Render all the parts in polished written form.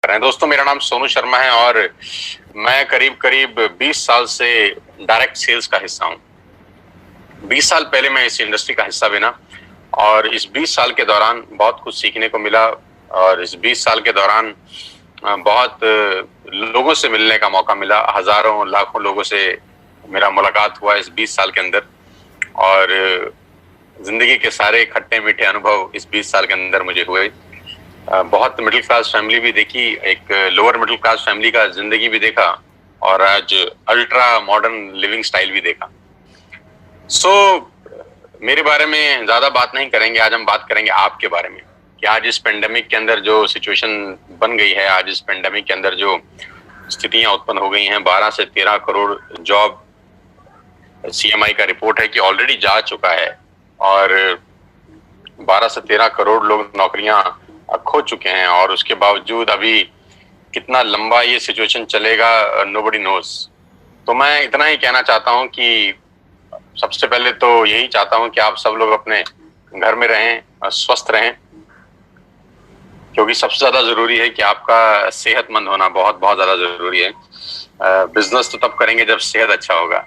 कर रहे हैं। दोस्तों, मेरा नाम सोनू शर्मा है और मैं करीब करीब 20 साल से डायरेक्ट सेल्स का हिस्सा हूँ। 20 साल पहले मैं इस इंडस्ट्री का हिस्सा बना और इस 20 साल के दौरान बहुत कुछ सीखने को मिला और इस 20 साल के दौरान बहुत लोगों से मिलने का मौका मिला। हजारों लाखों लोगों से मेरा मुलाकात हुआ इस 20 साल के अंदर और जिंदगी के सारे खट्टे मीठे अनुभव इस 20 साल के अंदर मुझे हुए। बहुत मिडिल क्लास फैमिली भी देखी, एक लोअर मिडिल क्लास फैमिली का जिंदगी भी देखा और आज अल्ट्रा मॉडर्न लिविंग स्टाइल भी देखा। मेरे बारे में ज्यादा बात नहीं करेंगे, आज हम बात करेंगे आपके बारे में कि आज इस पेंडेमिक के अंदर जो सिचुएशन बन गई है, आज इस पेंडेमिक के अंदर जो स्थितियां उत्पन्न हो गई हैं, 12 से 13 करोड़ जॉब सीएमआई का रिपोर्ट है कि ऑलरेडी जा चुका है और 12 से 13 करोड़ लोग नौकरियां खो चुके हैं और उसके बावजूद अभी कितना लंबा ये सिचुएशन चलेगा, नोबडी नोज। तो मैं इतना ही कहना चाहता हूं कि सबसे पहले तो यही चाहता हूं कि आप सब लोग अपने घर में रहें, स्वस्थ रहें, क्योंकि सबसे ज्यादा जरूरी है कि आपका सेहतमंद होना बहुत बहुत ज्यादा जरूरी है। बिजनेस तो तब करेंगे जब सेहत अच्छा होगा,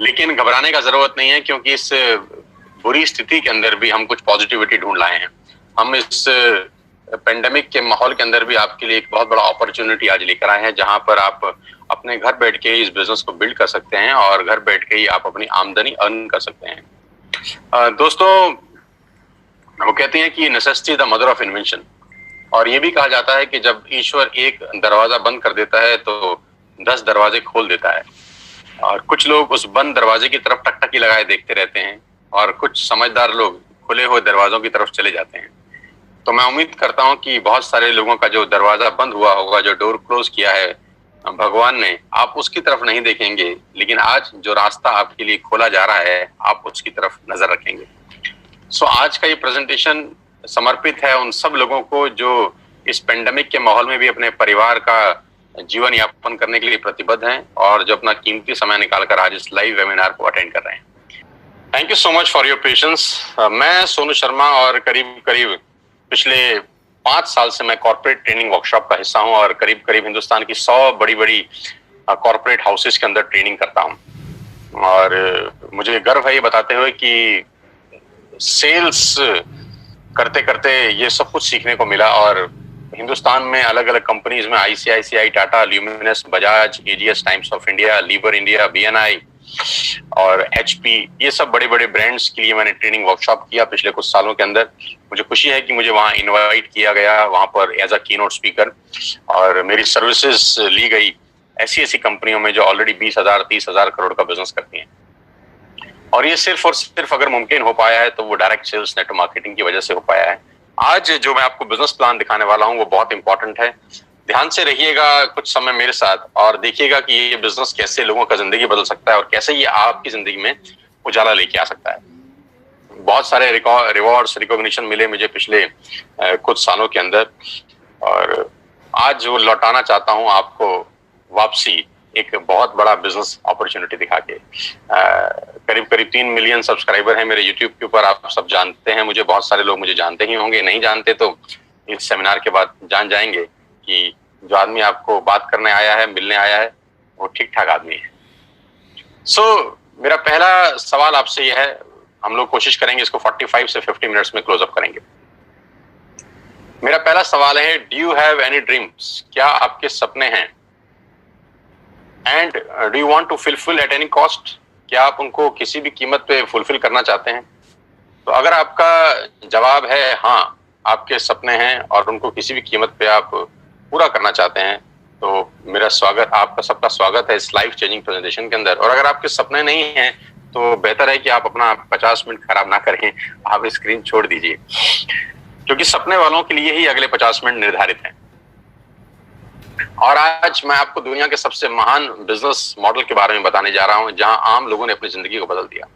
लेकिन घबराने का जरूरत नहीं है, क्योंकि इस बुरी स्थिति के अंदर भी हम कुछ पॉजिटिविटी ढूंढ लाए हैं। हम इस पेंडेमिक के माहौल के अंदर भी आपके लिए एक बहुत बड़ा अपॉर्चुनिटी आज लेकर आए हैं, जहां पर आप अपने घर बैठ के इस बिजनेस को बिल्ड कर सकते हैं और घर बैठ के ही आप अपनी आमदनी अर्न कर सकते हैं। दोस्तों, वो कहते हैं कि necessity is the mother of invention, और ये भी कहा जाता है कि जब ईश्वर एक दरवाजा बंद कर देता है तो 10 दरवाजे खोल देता है। और कुछ लोग उस बंद दरवाजे की तरफ टकटकी लगाए देखते रहते हैं और कुछ समझदार लोग खुले हुए दरवाजों की तरफ चले जाते हैं। तो मैं उम्मीद करता हूं कि बहुत सारे लोगों का जो दरवाजा बंद हुआ होगा, जो डोर क्लोज किया है भगवान ने, आप उसकी तरफ नहीं देखेंगे, लेकिन आज जो रास्ता आपके लिए खोला जा रहा है आप उसकी तरफ नजर रखेंगे। आज का ये प्रेजेंटेशन समर्पित है उन सब लोगों को जो इस पेंडेमिक के माहौल में भी अपने परिवार का जीवन यापन करने के लिए प्रतिबद्ध हैं और जो अपना कीमती समय निकालकर आज इस लाइव वेबिनार को अटेंड कर रहे हैं। Thank you so much for your patience. मैं सोनू शर्मा और करीब करीब पिछले 5 साल से मैं कॉर्पोरेट ट्रेनिंग वर्कशॉप का हिस्सा हूं और करीब करीब हिंदुस्तान की 100 बड़ी बड़ी कॉर्पोरेट हाउसेस के अंदर ट्रेनिंग करता हूं। और मुझे गर्व है ये बताते हुए कि सेल्स करते करते ये सब कुछ सीखने को मिला और हिंदुस्तान में अलग अलग कंपनीज में ICICI, Tata, Luminous, Bajaj, AGS, Times of India, Lever India, BNI और एचपी, ये सब बड़े बड़े ब्रांड्स के लिए मैंने ट्रेनिंग वर्कशॉप किया पिछले कुछ सालों के अंदर। मुझे खुशी है कि मुझे वहां इनवाइट किया गया, वहां पर एज अ कीनोट स्पीकर, और मेरी सर्विसेज ली गई ऐसी ऐसी कंपनियों में जो ऑलरेडी 20,000 30,000 करोड़ का बिजनेस करती हैं। और ये सिर्फ और सिर्फ अगर मुमकिन हो पाया है तो वो डायरेक्ट सेल्स नेटवर्क मार्केटिंग की वजह से हो पाया है। आज जो मैं आपको बिजनेस प्लान दिखाने वाला हूं वो बहुत इंपॉर्टेंट है। ध्यान से रहिएगा कुछ समय मेरे साथ और देखिएगा कि ये बिजनेस कैसे लोगों का जिंदगी बदल सकता है और कैसे ये आपकी जिंदगी में उजाला लेके आ सकता है। बहुत सारे रिवॉर्ड्स, रिकॉग्निशन मिले मुझे पिछले कुछ सालों के अंदर, और आज वो लौटाना चाहता हूं आपको वापसी एक बहुत बड़ा बिजनेस अपॉर्चुनिटी दिखा के। करीब करीब 3 मिलियन सब्सक्राइबर हैं मेरे यूट्यूब के ऊपर, आप सब जानते हैं मुझे, बहुत सारे लोग मुझे जानते ही होंगे, नहीं जानते तो इस सेमिनार के बाद जान जाएंगे कि जो आदमी आपको बात करने आया है, मिलने आया है, वो ठीक ठाक आदमी है। मेरा पहला सवाल आपसे यह है, हम लोग कोशिश करेंगे इसको 45 से 50 मिनट्स में क्लोज अप करेंगे। मेरा पहला सवाल है, do you have any dreams? क्या आपके सपने हैं? And do you want to fulfil at any cost? क्या आप उनको किसी भी कीमत पे फुलफिल करना चाहते हैं? तो अगर आपका जवाब है हाँ, आपके सपने हैं और उनको किसी भी कीमत पे आप पूरा करना चाहते हैं, तो मेरा स्वागत, आपका सबका स्वागत है इस लाइफ चेंजिंग प्रेजेंटेशन के अंदर। और अगर आपके सपने नहीं हैं तो बेहतर है कि आप अपना 50 मिनट खराब ना करें, आप स्क्रीन छोड़ दीजिए, क्योंकि सपने वालों के लिए ही अगले 50 मिनट निर्धारित हैं। और आज मैं आपको दुनिया के सबसे महान बिजनेस मॉडल के बारे में बताने जा रहा हूं, जहां आम लोगों ने अपनी जिंदगी को बदल दिया।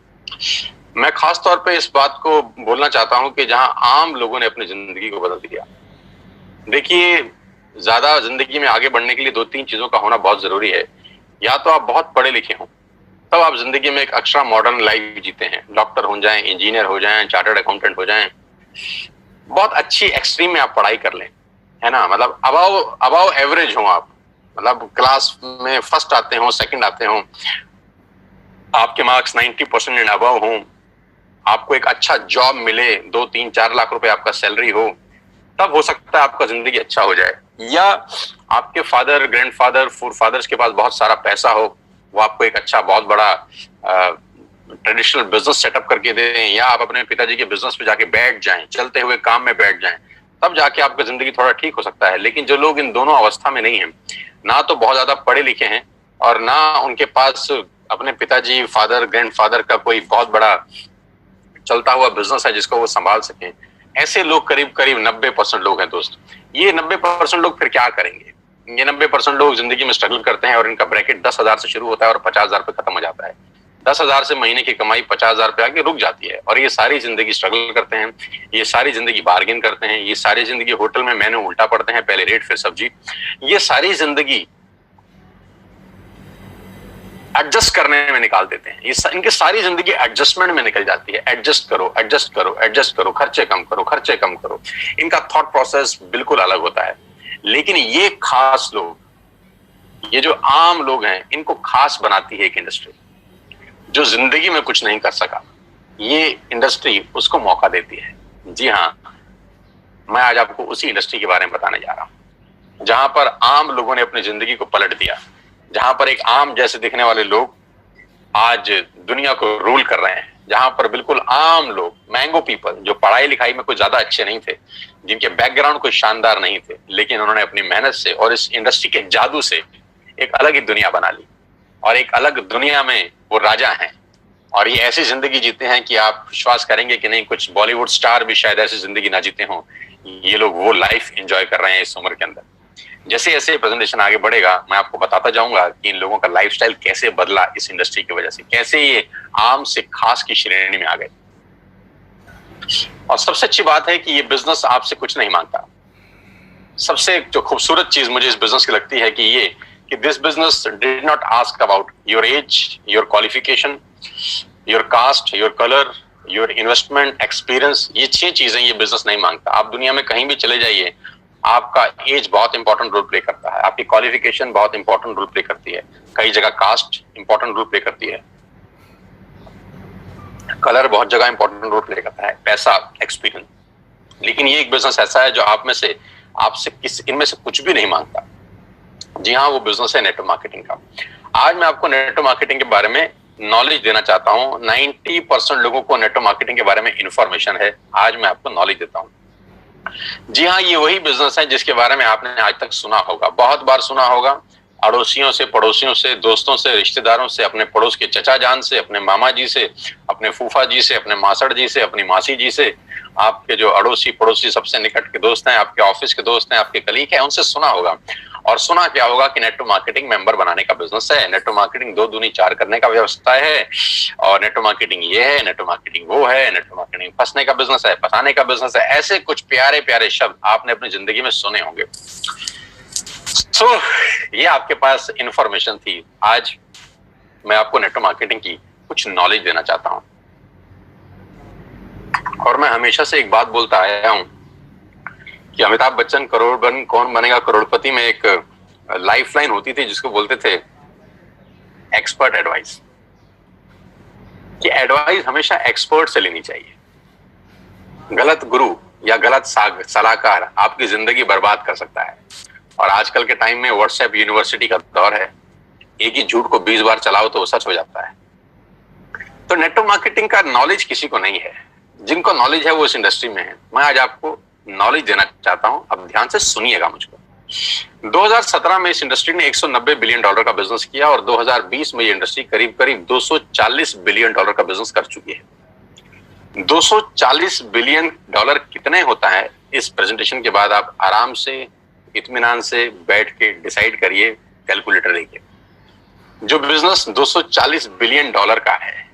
मैं खास तौर पे इस बात को बोलना चाहता हूं कि जहां आम लोगों ने अपनी जिंदगी को बदल दिया। देखिए, ज्यादा जिंदगी में आगे बढ़ने के लिए 2-3 चीजों का होना बहुत जरूरी है। या तो आप बहुत पढ़े लिखे हों, तब आप जिंदगी में एक एक्स्ट्रा मॉडर्न लाइफ जीते हैं, डॉक्टर हो जाएं, इंजीनियर हो जाएं, चार्टर्ड अकाउंटेंट हो जाएं, बहुत अच्छी एक्सट्रीम में आप पढ़ाई कर लें, है ना, मतलब अबाव अबाव एवरेज हो आप, मतलब क्लास में फर्स्ट आते हो, सेकंड आते हो, आपके मार्क्स 90% एंड अबाव हो, आपको एक अच्छा जॉब मिले, 2-3-4 लाख रुपए आपका सैलरी हो, तब हो सकता है आपका जिंदगी अच्छा हो जाए। या आपके फादर, ग्रैंडफादर, फोरफादर्स के पास बहुत सारा पैसा हो, वो आपको एक अच्छा बहुत बड़ा ट्रेडिशनल बिजनेस सेटअप करके दें, या आप अपने पिताजी के बिजनेस पे जाके बैठ जाएं, चलते हुए काम में बैठ जाएं, तब जाके आपका जिंदगी थोड़ा ठीक हो सकता है। लेकिन जो लोग इन दोनों अवस्था में नहीं है, ना तो बहुत ज्यादा पढ़े लिखे हैं और ना उनके पास अपने पिताजी, फादर, ग्रैंडफादर का कोई बहुत बड़ा चलता हुआ बिजनेस है जिसको वो संभाल सकें, ऐसे लोग करीब करीब 90% लोग हैं दोस्त। ये 90% लोग फिर क्या करेंगे? ये 90% लोग जिंदगी में स्ट्रगल करते हैं और इनका ब्रैकेट 10,000 से शुरू होता है और 50,000 पे खत्म हो जाता है। 10,000 से महीने की कमाई 50,000 पे आके रुक जाती है, और ये सारी जिंदगी स्ट्रगल करते हैं, ये सारी जिंदगी बार्गेन करते हैं, ये सारी जिंदगी होटल में मेन्यू उल्टा पड़ते हैं, पहले रेट फिर सब्जी, ये सारी जिंदगी एडजस्ट करने में निकाल देते हैं। ये इनकी सारी जिंदगी एडजस्टमेंट में निकल जाती है। एडजस्ट करो, एडजस्ट करो, एडजस्ट करो, खर्चे कम करो, खर्चे कम करो। इनका थॉट प्रोसेस बिल्कुल अलग होता है। लेकिन ये खास लोग, ये जो आम लोग हैं, इनको खास बनाती है एक इंडस्ट्री। जो जिंदगी में कुछ नहीं कर सका, ये इंडस्ट्री उसको मौका देती है। जी हाँ, मैं आज आपको उसी इंडस्ट्री के बारे में बताने जा रहा हूं, जहां पर आम लोगों ने अपनी जिंदगी को पलट दिया, जहां पर एक आम जैसे दिखने वाले लोग आज दुनिया को रूल कर रहे हैं, जहां पर बिल्कुल आम लोग, मैंगो पीपल, जो पढ़ाई लिखाई में कुछ ज्यादा अच्छे नहीं थे, जिनके बैकग्राउंड कोई शानदार नहीं थे, लेकिन उन्होंने अपनी मेहनत से और इस इंडस्ट्री के जादू से एक अलग ही दुनिया बना ली, और एक अलग दुनिया में वो राजा हैं। और ये ऐसी जिंदगी जीते हैं कि आप विश्वास करेंगे कि नहीं, कुछ बॉलीवुड स्टार भी शायद ऐसी जिंदगी ना जीते हों। ये लोग वो लाइफ एंजॉय कर रहे हैं इस उम्र के अंदर। जैसे जैसे प्रेजेंटेशन आगे बढ़ेगा, मैं आपको बताता जाऊंगा कि इन लोगों का लाइफस्टाइल कैसे बदला इस इंडस्ट्री की वजह से, कैसे ये आम से खास की श्रेणी में आ गए। और सबसे अच्छी बात है कि ये बिजनेस आपसे कुछ नहीं मांगता। सबसे जो खूबसूरत चीज मुझे इस बिजनेस की लगती है कि ये कि this business did not ask about your age, your qualification, your cast, your colour, your investment, experience. ये 6 चीजें ये बिजनेस नहीं मांगता। आप दुनिया में कहीं भी चले जाइए, आपका एज बहुत इंपॉर्टेंट रोल प्ले करता है, आपकी क्वालिफिकेशन बहुत इंपॉर्टेंट रोल प्ले करती है, कई जगह कास्ट इंपॉर्टेंट रोल प्ले करती है, कलर बहुत जगह इंपॉर्टेंट रोल प्ले करता है, पैसा, एक्सपीरियंस। लेकिन ये एक बिजनेस ऐसा है जो आपसे इनमें से कुछ भी नहीं मांगता। जी हाँ, वो बिजनेस है नेटवर्क मार्केटिंग का। आज मैं आपको नेटवर्क मार्केटिंग के बारे में नॉलेज देना चाहता हूँ। 90% लोगों को नेटवर्क मार्केटिंग के बारे में इंफॉर्मेशन है, आज मैं आपको नॉलेज देता हूँ। जी हाँ, ये वही बिजनेस है जिसके बारे में आपने आज तक सुना होगा, बहुत बार सुना होगा, अड़ोसियों से, पड़ोसियों से, दोस्तों से, रिश्तेदारों से, अपने पड़ोस के चचा जान से, अपने मामा जी से, अपने फूफा जी से, अपने मासड़ जी से, अपनी मासी जी से, आपके जो अड़ोसी पड़ोसी सबसे निकट के दोस्त हैं, आपके ऑफिस के दोस्त हैं, आपके कलीग हैं, उनसे सुना होगा। और सुना क्या होगा कि नेटवर्क मार्केटिंग मेंबर बनाने का बिजनेस है, नेटवर्क मार्केटिंग 2 दूनी 4 करने का व्यवस्था है, और नेटवर्क मार्केटिंग ये है, नेटवर्क मार्केटिंग वो है, नेटवर्क मार्केटिंग फंसने का बिजनेस है, फंसाने का बिजनेस है। ऐसे कुछ प्यारे प्यारे शब्द आपने अपनी जिंदगी में सुने होंगे। ये आपके पास इंफॉर्मेशन थी। आज मैं आपको नेटवर्क मार्केटिंग की कुछ नॉलेज देना चाहता हूं। और मैं हमेशा से एक बात बोलता आया हूं कि अमिताभ बच्चन कौन बनेगा करोड़पति में एक लाइफलाइन होती थी जिसको बोलते थे एक्सपर्ट एडवाइस, कि एडवाइस हमेशा एक्सपर्ट से लेनी चाहिए। गलत गुरु या गलत सलाहकार आपकी जिंदगी बर्बाद कर सकता है। और आजकल के टाइम में व्हाट्सएप यूनिवर्सिटी का दौर है, एक ही झूठ को 20 बार चलाओ तो वो सच हो जाता है। तो नेटवर्क मार्केटिंग का नॉलेज किसी को नहीं है, जिनको नॉलेज है वो इस इंडस्ट्री में है। मैं आज आपको नॉलेज देना चाहता हूं, अब ध्यान से सुनिएगा मुझको। 2017 में इस इंडस्ट्री ने $190 बिलियन का बिजनेस किया, और 2020 में ये इंडस्ट्री करीब करीब $240 बिलियन का बिजनेस कर चुकी है। $240 बिलियन कितने होता है, इस प्रेजेंटेशन के बाद आप आराम से, इत्मीनान से बैठ के डिसाइड करिए, कैलकुलेटर लेके। जो बिजनेस $240 बिलियन का है,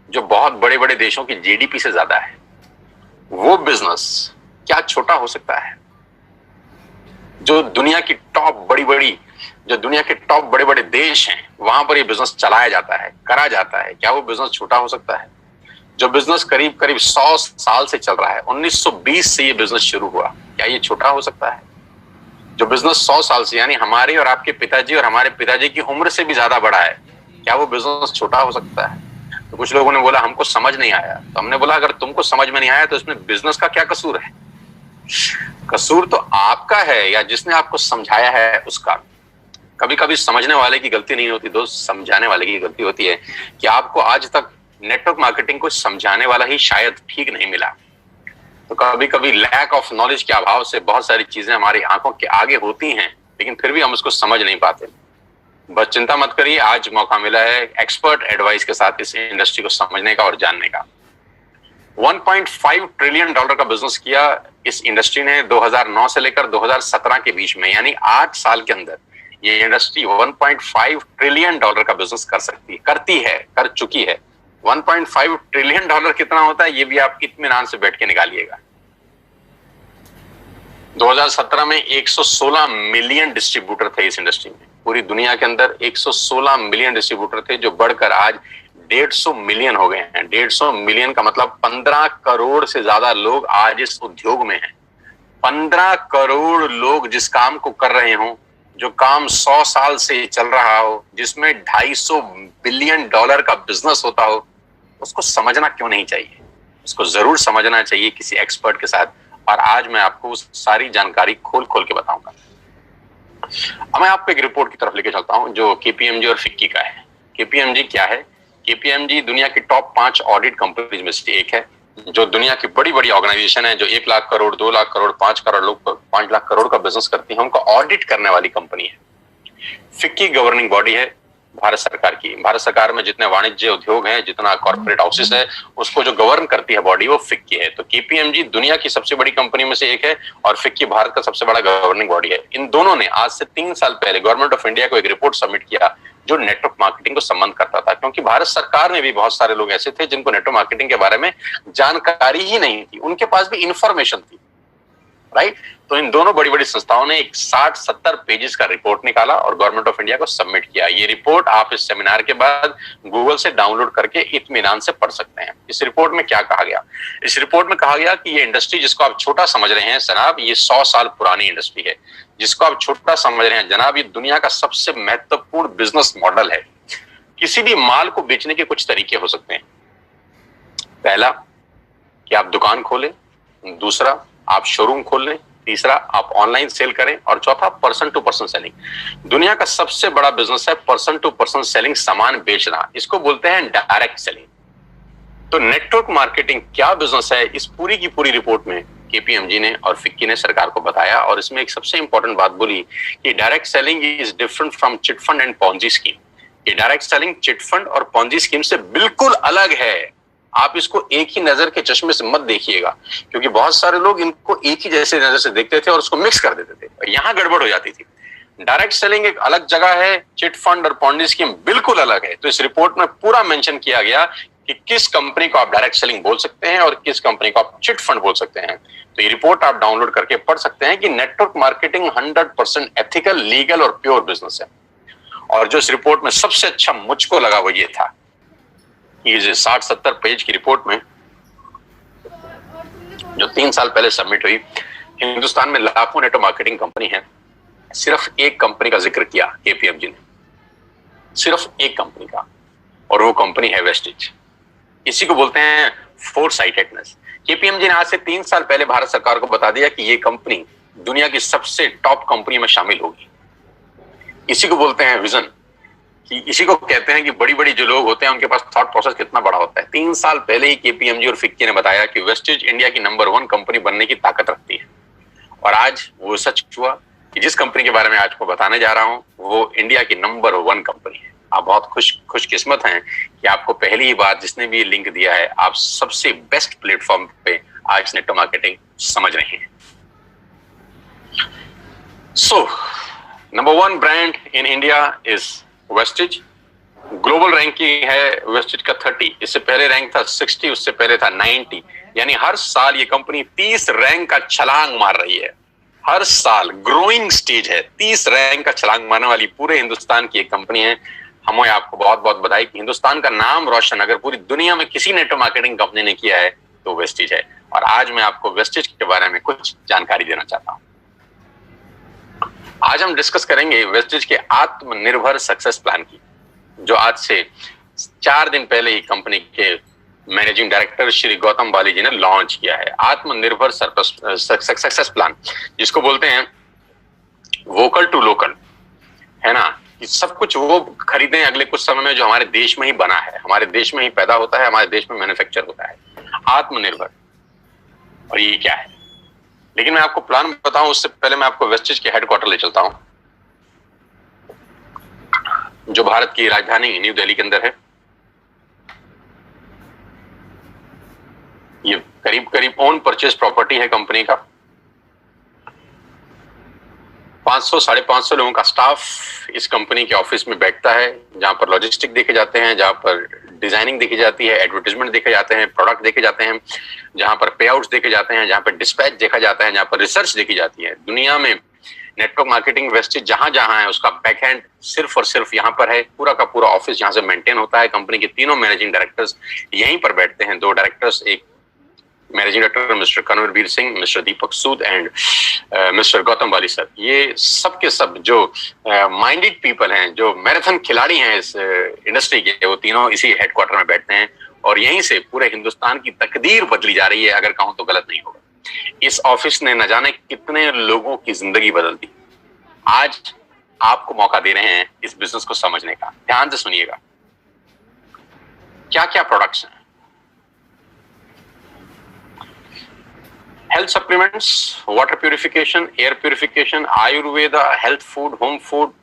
जो बहुत बड़े बड़े देशों की जीडीपी से ज्यादा है, वो बिजनेस क्या छोटा हो सकता है? जो दुनिया की टॉप बड़े बड़े देश हैं, वहां पर ये बिजनेस चलाया जाता है, करा जाता है, क्या वो बिजनेस छोटा हो सकता है? जो बिजनेस करीब करीब 100 साल से चल रहा है, 1920 से ये बिजनेस शुरू हुआ, क्या ये छोटा हो सकता है? जो बिजनेस 100 साल से, यानी हमारे और आपके पिताजी और हमारे पिताजी की उम्र से भी ज्यादा बड़ा है, क्या वो बिजनेस छोटा हो सकता है? तो कुछ लोगों ने बोला हमको समझ नहीं आया। तो हमने बोला अगर तुमको समझ में नहीं आया तो इसमें बिजनेस का क्या कसूर है? कसूर तो आपका है या जिसने आपको समझाया है उसका। कभी कभी समझने वाले की गलती नहीं होती दोस्त, समझाने वाले की गलती होती है कि आपको आज तक नेटवर्क मार्केटिंग को समझाने वाला ही शायद ठीक नहीं मिला। तो कभी कभी लैक ऑफ नॉलेज के अभाव से बहुत सारी चीजें हमारी आंखों के आगे होती हैं, लेकिन फिर भी हम उसको समझ नहीं पाते। बस चिंता मत करिए, आज मौका मिला है एक्सपर्ट एडवाइस के साथ इस इंडस्ट्री को समझने का और जानने का। 1.5 ट्रिलियन डॉलर का बिजनेस किया इस इंडस्ट्री ने 2009 से लेकर 2017 के बीच में, यानी 8 साल के अंदर ये इंडस्ट्री 1.5 ट्रिलियन डॉलर का बिजनेस कर चुकी है। 1.5 ट्रिलियन डॉलर कितना होता है ये भी आप इत्मीनान से बैठ के निकालिएगा। 2017 में 116 मिलियन डिस्ट्रीब्यूटर थे इस इंडस्ट्री में। पूरी दुनिया के अंदर 116 मिलियन डिस्ट्रीब्यूटर थे, जो बढ़कर आज 150 मिलियन हो गए हैं। 150 मिलियन का मतलब 15 करोड़ से ज्यादा लोग आज इस उद्योग में हैं। 15 करोड़ लोग जिस काम को कर रहे हों, जो काम 100 साल से चल रहा हो, जिसमें 250 बिलियन डॉलर का बिजनेस होता हो, उसको समझना क्यों नहीं चाहिए? उसको जरूर समझना चाहिए किसी एक्सपर्ट के साथ। और आज मैं आपको उस सारी जानकारी खोल खोल के बताऊंगा। अब मैं आपको एक रिपोर्ट की तरफ लेके चलता हूं जो केपीएमजी और फिक्की का है। केपीएमजी क्या है? केपीएमजी दुनिया की टॉप 5 ऑडिट कंपनीज में से एक है, जो दुनिया की बड़ी बड़ी ऑर्गेनाइजेशन है, जो 1 लाख करोड़, 2 लाख करोड़, 5 करोड़ लोग 5 लाख करोड़ का बिजनेस करती है, उनको ऑडिट करने वाली कंपनी है। फिक्की गवर्निंग बॉडी है भारत सरकार की। भारत सरकार में जितने वाणिज्य उद्योग हैं, जितना कॉर्पोरेट हाउसेस है, उसको जो गवर्न करती है बॉडी, वो फिक्की है। तो केपीएमजी दुनिया की सबसे बड़ी कंपनी में से एक है और फिक्की भारत का सबसे बड़ा गवर्निंग बॉडी है। इन दोनों ने आज से 3 साल पहले गवर्नमेंट ऑफ इंडिया को एक रिपोर्ट सबमिट किया जो नेटवर्क मार्केटिंग को संबंध करता था, क्योंकि भारत सरकार में भी बहुत सारे लोग ऐसे थे जिनको नेटवर्क मार्केटिंग के बारे में जानकारी ही नहीं थी, उनके पास भी इंफॉर्मेशन थी, राइट। तो इन दोनों बड़ी बड़ी संस्थाओं ने एक 60-70 पेजेस का रिपोर्ट निकाला और गवर्नमेंट ऑफ इंडिया को सबमिट किया। ये रिपोर्ट आप इस सेमिनार के बाद गूगल से डाउनलोड करके इत्मीनान से पढ़ सकते हैं। इस रिपोर्ट में क्या कहा गया? इस रिपोर्ट में कहा गया कि ये इंडस्ट्री जिसको आप छोटा समझ रहे हैं जनाब, ये 100 साल पुरानी इंडस्ट्री है। जिसको आप छोटा समझ रहे हैं जनाब, ये दुनिया का सबसे महत्वपूर्ण बिजनेस मॉडल है। किसी भी माल को बेचने के कुछ तरीके हो सकते हैं। पहला कि आप दुकान खोलें, दूसरा आप शोरूम खोल लें, तीसरा आप ऑनलाइन सेल करें, और चौथा पर्सन टू पर्सन सेलिंग। दुनिया का सबसे बड़ा बिजनेस है पर्सन टू पर्सन सेलिंग, सामान बेचना। इसको बोलते हैं डायरेक्ट सेलिंग। तो नेटवर्क मार्केटिंग क्या बिजनेस है, इस पूरी की पूरी रिपोर्ट में केपीएमजी ने और फिक्की ने सरकार को बताया। और इसमें एक सबसे इंपॉर्टेंट बात बोली कि direct selling is different from chit fund and Ponzi scheme. ये डायरेक्ट सेलिंग चिट फंड और पॉन्जी स्कीम से बिल्कुल अलग है। आप इसको एक ही नजर के चश्मे से मत देखिएगा, क्योंकि बहुत सारे लोग इनको एक ही जैसे नजर से देखते थे और उसको मिक्स कर देते थे, और यहां गड़बड़ हो जाती थी। डायरेक्ट सेलिंग एक अलग जगह है, चिट फंड और पॉन्जी स्कीम बिल्कुल अलग है। तो इस रिपोर्ट में पूरा मेंशन किया गया कि किस कंपनी को आप डायरेक्ट सेलिंग बोल सकते हैं और किस कंपनी को आप चिट फंड बोल सकते हैं। तो ये रिपोर्ट आप डाउनलोड करके पढ़ सकते हैं कि नेटवर्क मार्केटिंग 100% एथिकल, लीगल और प्योर बिजनेस है। और जो इस रिपोर्ट में सबसे अच्छा मुझको लगा वो ये था, ये 60-70 पेज की रिपोर्ट में जो 3 साल पहले सबमिट हुई, हिंदुस्तान में लाखों नेटवर्क मार्केटिंग कंपनी है, सिर्फ एक कंपनी का जिक्र किया केपीएमजी ने, सिर्फ एक कंपनी का, और वो कंपनी है वेस्टिज। इसी को बोलते हैं फोरसाइटेडनेस। केपीएमजी ने आज से 3 साल पहले भारत सरकार को बता दिया कि ये कंपनी दुनिया की सबसे टॉप कंपनी में शामिल होगी। इसी को बोलते हैं विजन, कि इसी को कहते हैं कि बड़ी बड़ी जो लोग होते हैं उनके पास थॉट प्रोसेस कितना बड़ा होता है। 3 साल पहले ही केपीएमजी और फिक्की ने बताया कि वेस्टिज इंडिया की नंबर 1 कंपनी बनने की ताकत रखती है, और आज वो सच हुआ कि जिस कंपनी के बारे में आज को बताने जा रहा हूं वो इंडिया की नंबर 1 कंपनी है। आप बहुत खुशकिस्मत हैं कि आपको पहली ही बार जिसने भी लिंक दिया है, आप सबसे बेस्ट प्लेटफॉर्म पे आज नेटवर्क मार्केटिंग समझ रहे हैं। So number 1 brand in India is Vestige. Global ranking है वेस्टिज का 30, इससे पहले रैंक था 60, उससे पहले था 90। यानी हर साल ये कंपनी 30 रैंक का छलांग मार रही है। हर साल ग्रोइंग स्टेज है, 30 रैंक का छलांग मारने वाली पूरे हिंदुस्तान की एक कंपनी है। हमें आपको बहुत बहुत बधाई कि हिंदुस्तान का नाम रोशन अगर पूरी दुनिया में किसी नेटवर्क मार्केटिंग कंपनी ने किया है तो वेस्टिज है। और आज मैं आपको वेस्टिज के बारे में कुछ जानकारी देना चाहता हूं। आज हम डिस्कस करेंगे वेस्टेज के आत्मनिर्भर सक्सेस प्लान की, जो आज से 4 दिन पहले ही कंपनी के मैनेजिंग डायरेक्टर श्री गौतम बाली जी ने लॉन्च किया है। आत्मनिर्भर सक्सेस प्लान, जिसको बोलते हैं वोकल टू लोकल, है ना, कि सब कुछ वो खरीदें अगले कुछ समय में जो हमारे देश में ही बना है, हमारे देश में ही पैदा होता है, हमारे देश में मैन्युफैक्चर होता है। आत्मनिर्भर, और ये क्या है? लेकिन मैं आपको प्लान बताऊं उससे पहले मैं आपको वेस्टेज के हेडक्वार्टर ले चलता हूं, जो भारत की राजधानी न्यू दिल्ली के अंदर है। ये करीब करीब ओन परचेज प्रॉपर्टी है कंपनी का। 500-550 लोगों का स्टाफ इस कंपनी के ऑफिस में बैठता है, जहां पर लॉजिस्टिक देखे जाते हैं, जहां पर डिजाइनिंग देखी जाती है, एडवर्टाइजमेंट देखे जाते हैं, प्रोडक्ट देखे जाते हैं, जहां पर पे आउट्स देखे जाते हैं, जहां पर डिस्पैच देखा जाता है, जहां पर रिसर्च देखी जाती है। दुनिया में नेटवर्क मार्केटिंग वेस्टेज जहां जहां है उसका बैकएंड सिर्फ और सिर्फ यहाँ पर है। पूरा का पूरा ऑफिस यहाँ से मेंटेन होता है। कंपनी के तीनों मैनेजिंग डायरेक्टर्स यहीं पर बैठते हैं। 2 डायरेक्टर्स, एक managing director mister Kanwarveer Singh, mister Deepak Sood and mister Gautam Bali sir. ये सब के सब जो माइंडेड पीपल हैं, जो मैराथन खिलाड़ी हैं इस इंडस्ट्री के, वो तीनों इसी हेडक्वार्टर में बैठते हैं और यहीं से पूरे हिंदुस्तान की तकदीर बदली जा रही है, अगर कहूं तो गलत नहीं होगा। इस ऑफिस ने न जाने कितने लोगों की जिंदगी बदल दी। आज आपको मौका दे रहे हैं इस बिजनेस को समझने का। ध्यान से सुनिएगा, क्या क्या प्रोडक्ट्स हैं। Health supplements, water purification, air purification, Ayurveda, health food, home food,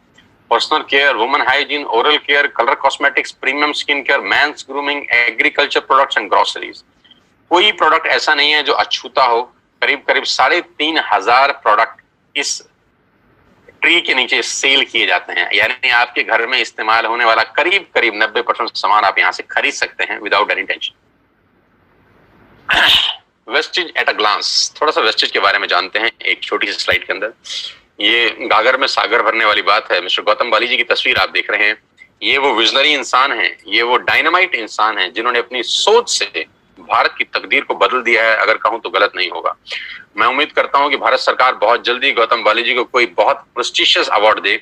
personal care, women hygiene, oral care, colour cosmetics, premium skin care, mains grooming, agriculture products and groceries. कोई प्रोडक्ट ऐसा नहीं है जो अछूता हो। करीब करीब 3,500 प्रोडक्ट इस ट्री के नीचे सेल किए जाते हैं। यानी आपके घर में इस्तेमाल होने वाला करीब करीब 90% सामान आप यहां से खरीद सकते हैं without any tension. Westige at a glance, थोड़ा सा वेस्टेज के बारे में जानते हैं एक छोटी सी स्लाइड के अंदर। ये गागर में सागर भरने वाली बात है। मिस्टर गौतम बाली जी की तस्वीर आप देख रहे हैं। ये वो विजनरी इंसान हैं, ये वो डायनामाइट इंसान हैं जिन्होंने अपनी सोच से भारत की तकदीर को बदल दिया है, अगर कहूं तो गलत नहीं होगा। मैं उम्मीद करता हूं कि भारत सरकार बहुत जल्दी गौतम बाली जी को कोई बहुत प्रेस्टिजियस अवार्ड दे।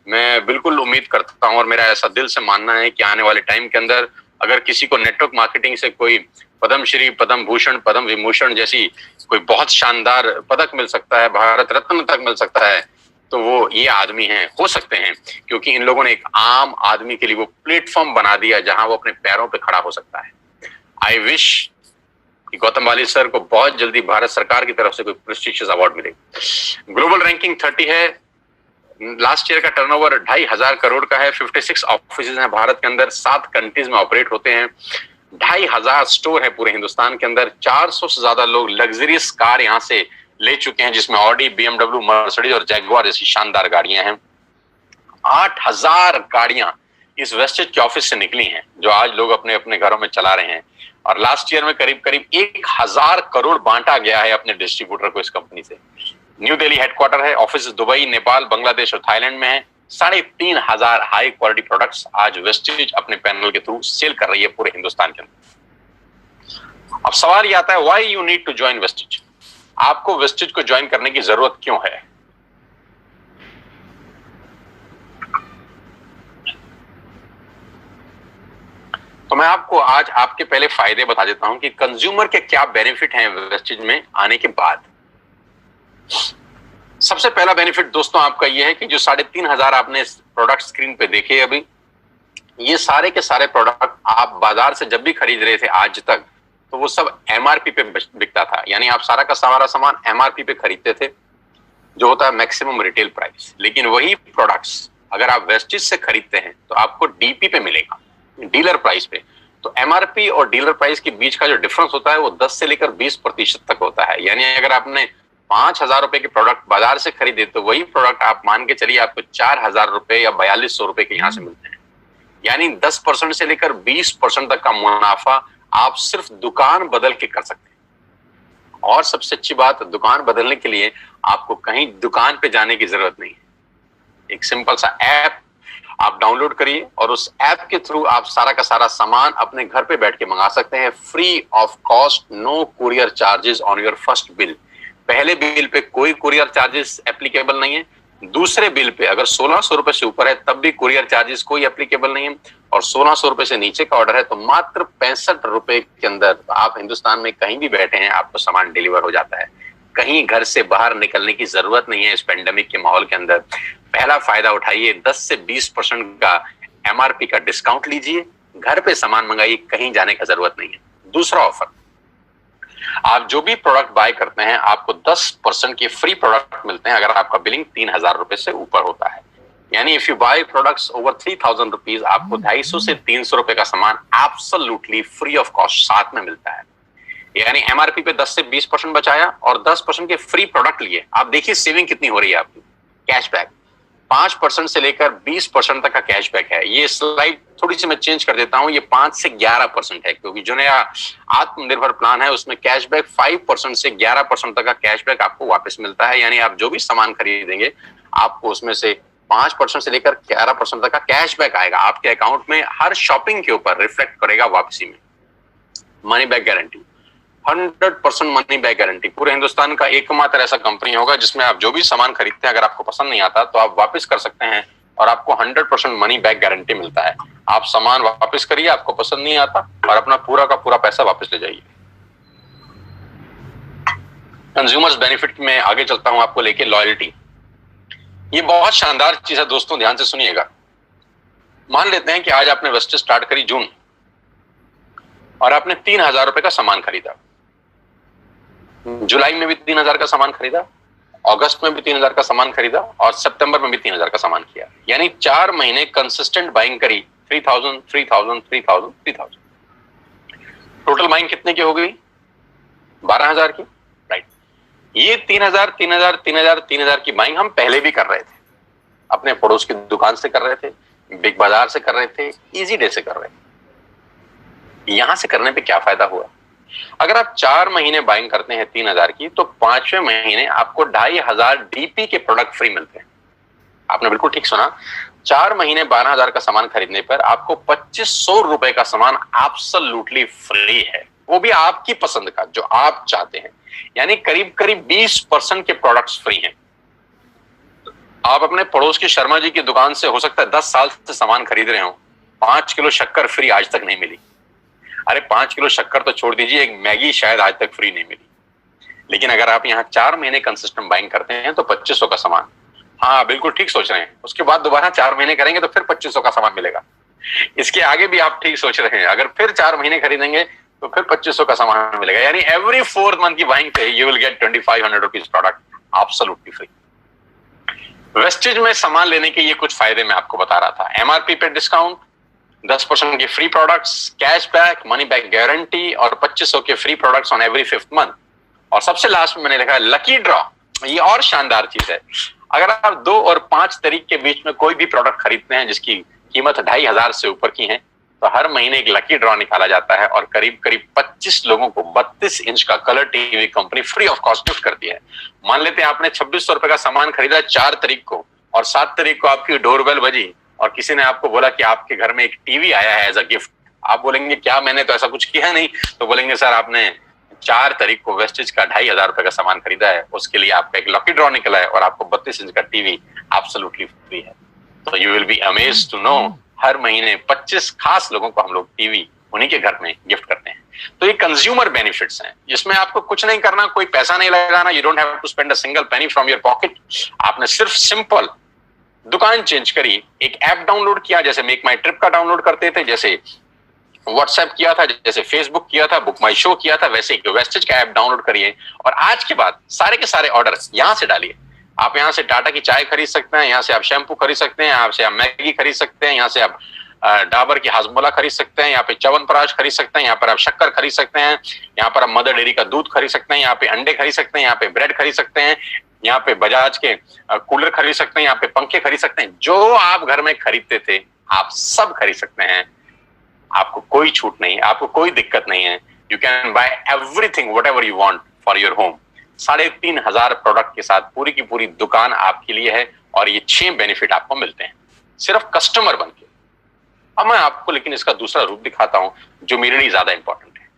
मैं बिल्कुल उम्मीद करता हूं और मेरा ऐसा दिल से मानना है कि आने वाले टाइम के अंदर अगर किसी को नेटवर्क मार्केटिंग से कोई पद्मश्री, पद्म भूषण, पद्म विभूषण जैसी कोई बहुत शानदार पदक मिल सकता है, भारत रत्न तक मिल सकता है, तो वो ये आदमी हैं, हो सकते हैं, क्योंकि इन लोगों ने एक आम आदमी के लिए वो प्लेटफॉर्म बना दिया जहां वो अपने पैरों पे खड़ा हो सकता है। आई विश कि गौतम बाली सर को बहुत जल्दी भारत सरकार की तरफ से कोई प्रेस्टिजियस अवार्ड मिले। ग्लोबल रैंकिंग 30 है। लास्ट ईयर का टर्नओवर 2,500 करोड़ का है। 56 ऑफिस हैं भारत के अंदर, 7 कंट्रीज में ऑपरेट होते हैं। 2,500 स्टोर है पूरे हिंदुस्तान के अंदर। 400 से ज्यादा लोग लग्जरियस कार यहाँ से ले चुके हैं, जिसमें ऑडी, BMW, मर्सिडीज और जैगुआर जैसी शानदार गाड़ियां हैं। 8,000 गाड़ियां इस वेस्टेज के ऑफिस से निकली हैं, जो आज लोग अपने अपने घरों में चला रहे हैं। और लास्ट ईयर में करीब करीब 1,000 करोड़ बांटा गया है अपने डिस्ट्रीब्यूटर को इस कंपनी से। न्यू दिल्ली हेडक्वार्टर है। ऑफिस दुबई, नेपाल, बांग्लादेश और थाईलैंड में है। 3,500 हाई क्वालिटी प्रोडक्ट्स आज वेस्टेज अपने पैनल के थ्रू सेल कर रही है पूरे हिंदुस्तान के अंदर। अब सवाल ये आता है, why you need to join Westige? आपको वेस्टेज को ज्वाइन करने की जरूरत क्यों है? तो मैं आपको आज आपके पहले फायदे बता देता हूं कि कंज्यूमर के क्या बेनिफिट हैं वेस्टेज में आने के बाद। सबसे पहला बेनिफिट दोस्तों आपका यह है कि जो 3,500 आपने प्रोडक्ट स्क्रीन पे देखे अभी, ये सारे के सारे प्रोडक्ट आप बाजार से जब भी खरीद रहे थे आज तक, तो वो सब MRP पे बिकता था। यानी आप सारा का सारा सामान MRP पे खरीदते थे, जो होता है मैक्सिमम रिटेल प्राइस। लेकिन वही प्रोडक्ट्स अगर आप वेस्टेज से खरीदते हैं तो आपको DP पे मिलेगा, डीलर प्राइस पे। तो MRP और डीलर प्राइस के बीच का जो डिफरेंस होता है वो 10 से लेकर 20% तक होता है। यानी अगर आपने 5,000 रुपए के प्रोडक्ट बाजार से खरीदे तो वही प्रोडक्ट आप मान के चलिए आपको 4,000 रुपए या 4,200 रुपए के यहाँ से मिलते हैं। यानी 10% से लेकर 20% तक का मुनाफा आप सिर्फ दुकान बदल के कर सकते हैं। और सबसे अच्छी बात, दुकान बदलने के लिए आपको कहीं दुकान पे जाने की जरूरत नहीं है। एक सिंपल सा ऐप आप डाउनलोड करिए और उस ऐप के थ्रू आप सारा का सारा सामान अपने घर पे बैठ के मंगा सकते हैं, free of cost, no courier charges on your first bill. पहले बिल पे कोई कुरियर चार्जेस एप्लीकेबल नहीं है। दूसरे बिल पे अगर 1600 रुपए से ऊपर है तब भी कुरियर चार्जेस कोई एप्लीकेबल नहीं है, और 1600 रुपए से नीचे का ऑर्डर है तो मात्र 65 रुपए के अंदर आप हिंदुस्तान में कहीं भी बैठे हैं आपको सामान डिलीवर हो जाता है। कहीं घर से बाहर निकलने की जरूरत नहीं है इस पेंडेमिक के माहौल के अंदर। पहला फायदा उठाइए, 10 से 20% का एमआरपी का डिस्काउंट लीजिए, घर पे सामान मंगाइए, कहीं जाने का जरूरत नहीं है। दूसरा ऑफर, आप जो भी प्रोडक्ट बाय करते हैं आपको 10% के फ्री प्रोडक्ट मिलते हैं अगर आपका बिलिंग 3000 रुपए से ऊपर होता है। यानी if you buy products over 3000 rupees आपको 250 से 300 रुपए का सामान एब्सोल्युटली फ्री ऑफ कॉस्ट साथ में मिलता है। यानी एमआरपी पे 10 से 20% बचाया और 10% के फ्री प्रोडक्ट लिए। आप देखिए सेविंग कितनी हो रही है आपकी। कैशबैक 5% से लेकर 20% तक का कैशबैक है। ये स्लाइड थोड़ी सी मैं चेंज कर देता हूं, ये 5 से 11% है क्योंकि जो नया आत्मनिर्भर प्लान है उसमें कैशबैक 5% से 11% तक का कैशबैक आपको वापस मिलता है। यानी आप जो भी सामान खरीदेंगे आपको उसमें से 5% से लेकर 11% तक का कैशबैक आएगा आपके अकाउंट में, हर शॉपिंग के ऊपर रिफ्लेक्ट करेगा वापसी में। Money back guarantee 100% money back guarantee. पूरे हिंदुस्तान का एकमात्र ऐसा कंपनी होगा जिसमें आप जो भी सामान खरीदते हैं अगर आपको पसंद नहीं आता तो आप वापस कर सकते हैं और आपको 100% मनी बैक गारंटी मिलता है। आप सामान वापस करिए, आपको पसंद नहीं आता, और अपना पूरा का पूरा पैसा वापस ले जाइए। कंज्यूमर्स बेनिफिट में आगे चलता हूं आपको लेके। लॉयल्टी, ये बहुत शानदार चीज है दोस्तों, ध्यान से सुनिएगा। मान लेते हैं कि आज आपने वेस्टेज स्टार्ट करी जून और आपने 3000 रुपए का सामान खरीदा, जुलाई में भी 3000 का सामान खरीदा, अगस्त में भी 3000 का सामान खरीदा और सितंबर में भी 3000 का सामान किया। यानी 4 महीने कंसिस्टेंट बाइंग करी, 3000 3000 3000 3000। टोटल बाइंग कितने की हो गई? 12000 की, राइट। ये 3000 3000 3000 3000 की बाइंग हम पहले भी कर रहे थे, अपने पड़ोस की दुकान से कर रहे थे, बिग बाजार से कर रहे थे, इजी डे से कर रहे थे। यहां से करने पे क्या फायदा हुआ? अगर आप 4 महीने बाइंग करते हैं 3000 की तो 5वें महीने आपको 2500 डीपी के प्रोडक्ट फ्री मिलते हैं। आपने बिल्कुल ठीक सुना, 4 महीने 12000 का सामान खरीदने पर आपको 2500 रुपए का सामान एब्सोल्युटली फ्री है, वो भी आपकी पसंद का जो आप चाहते हैं। यानी करीब करीब 20% के प्रोडक्ट्स फ्री हैं। आप अपने पड़ोस की शर्मा जी की दुकान से हो सकता है 10 साल से सामान खरीद रहे हो, 5 किलो शक्कर फ्री आज तक नहीं मिली। अरे 5 किलो शक्कर तो छोड़ दीजिए, एक मैगी शायद आज तक फ्री नहीं मिली। लेकिन अगर आप यहाँ 4 महीने कंसिस्टेंट बाइंग करते हैं तो 2500 का सामान, हाँ बिल्कुल ठीक सोच रहे हैं, उसके बाद दोबारा 4 महीने करेंगे तो फिर 2500 का सामान मिलेगा। इसके आगे भी आप ठीक सोच रहे हैं, अगर फिर 4 महीने खरीदेंगे तो फिर 2500 का सामान मिलेगा। यानी एवरी 4th मंथ की बाइंग पे you will get 2500 rupees product absolutely free. Wastage में सामान लेने के ये कुछ फायदे मैं आपको बता रहा था। एमआरपी पे डिस्काउंट, 10% के free products, cashback, money back guarantee और 2500 के free products on every 5th month. और सबसे लास्ट में मैंने लिखा है लकी ड्रॉ। ये और शानदार चीज है, अगर आप 2 और 5 तारीख के बीच में कोई भी प्रोडक्ट खरीदते हैं जिसकी कीमत 2500 से ऊपर की है तो हर महीने एक लकी ड्रॉ निकाला जाता है और करीब करीब 25 लोगों को 32 इंच का colour TV company free of cost gift करती है। मान लेते हैं आपने 2600 रुपए का सामान खरीदा 4 तारीख को और 7 तारीख को आपकी डोरबेल बजी और किसी ने आपको बोला कि आपके घर में एक टीवी आया है एज अ गिफ्ट। आप बोलेंगे क्या, मैंने तो ऐसा कुछ किया नहीं। तो बोलेंगे सर आपने 4 तारीख को वेस्टेज का 2500 रुपए का सामान खरीदा है, उसके लिए आपका एक लकी ड्रॉ निकला है और आपको 32 इंच का टीवी एब्सोल्युटली फ्री है। तो you will be amazed to know हर महीने 25 खास लोगों को हम लोग टीवी उन्हीं के घर में गिफ्ट करते हैं। तो ये कंज्यूमर बेनिफिट्स हैं, जिसमें आपको कुछ नहीं करना, कोई पैसा नहीं लगाना, you don't have to spend a single penny from your pocket. आपने सिर्फ सिंपल दुकान चेंज करी, एक ऐप डाउनलोड किया, जैसे मेक माई ट्रिप का डाउनलोड करते थे, जैसे व्हाट्सएप किया था, जैसे फेसबुक किया था, बुक माई शो किया था, वैसे एक वेस्टेज का ऐप डाउनलोड करिए और आज के बाद सारे के सारे ऑर्डर यहां से डालिए। आप यहाँ से टाटा की चाय खरीद सकते हैं, यहाँ से आप शैम्पू खरीद सकते हैं, यहाँ से आप मैगी खरीद सकते हैं, यहाँ से आप डाबर की हाजमोला खरीद सकते हैं, यहाँ पे च्यवनप्राश खरीद सकते हैं, यहाँ पर आप शक्कर खरीद सकते हैं, यहाँ पर आप मदर डेयरी का दूध खरीद सकते हैं, यहाँ पे अंडे खरीद सकते हैं, यहाँ पे ब्रेड खरीद सकते हैं, यहाँ पे बजाज के कूलर खरीद सकते हैं, यहाँ पे पंखे खरीद सकते हैं। जो आप घर में खरीदते थे आप सब खरीद सकते हैं। आपको कोई छूट नहीं है, आपको कोई दिक्कत नहीं है। You can buy everything what ever you want for your home. 3500 product के साथ पूरी की पूरी दुकान आपके लिए है और ये 6 बेनिफिट आपको मिलते हैं सिर्फ कस्टमर बन के। अब मैं आपको लेकिन इसका दूसरा रूप दिखाता हूं जो मेरे लिए ज्यादा इंपॉर्टेंट है।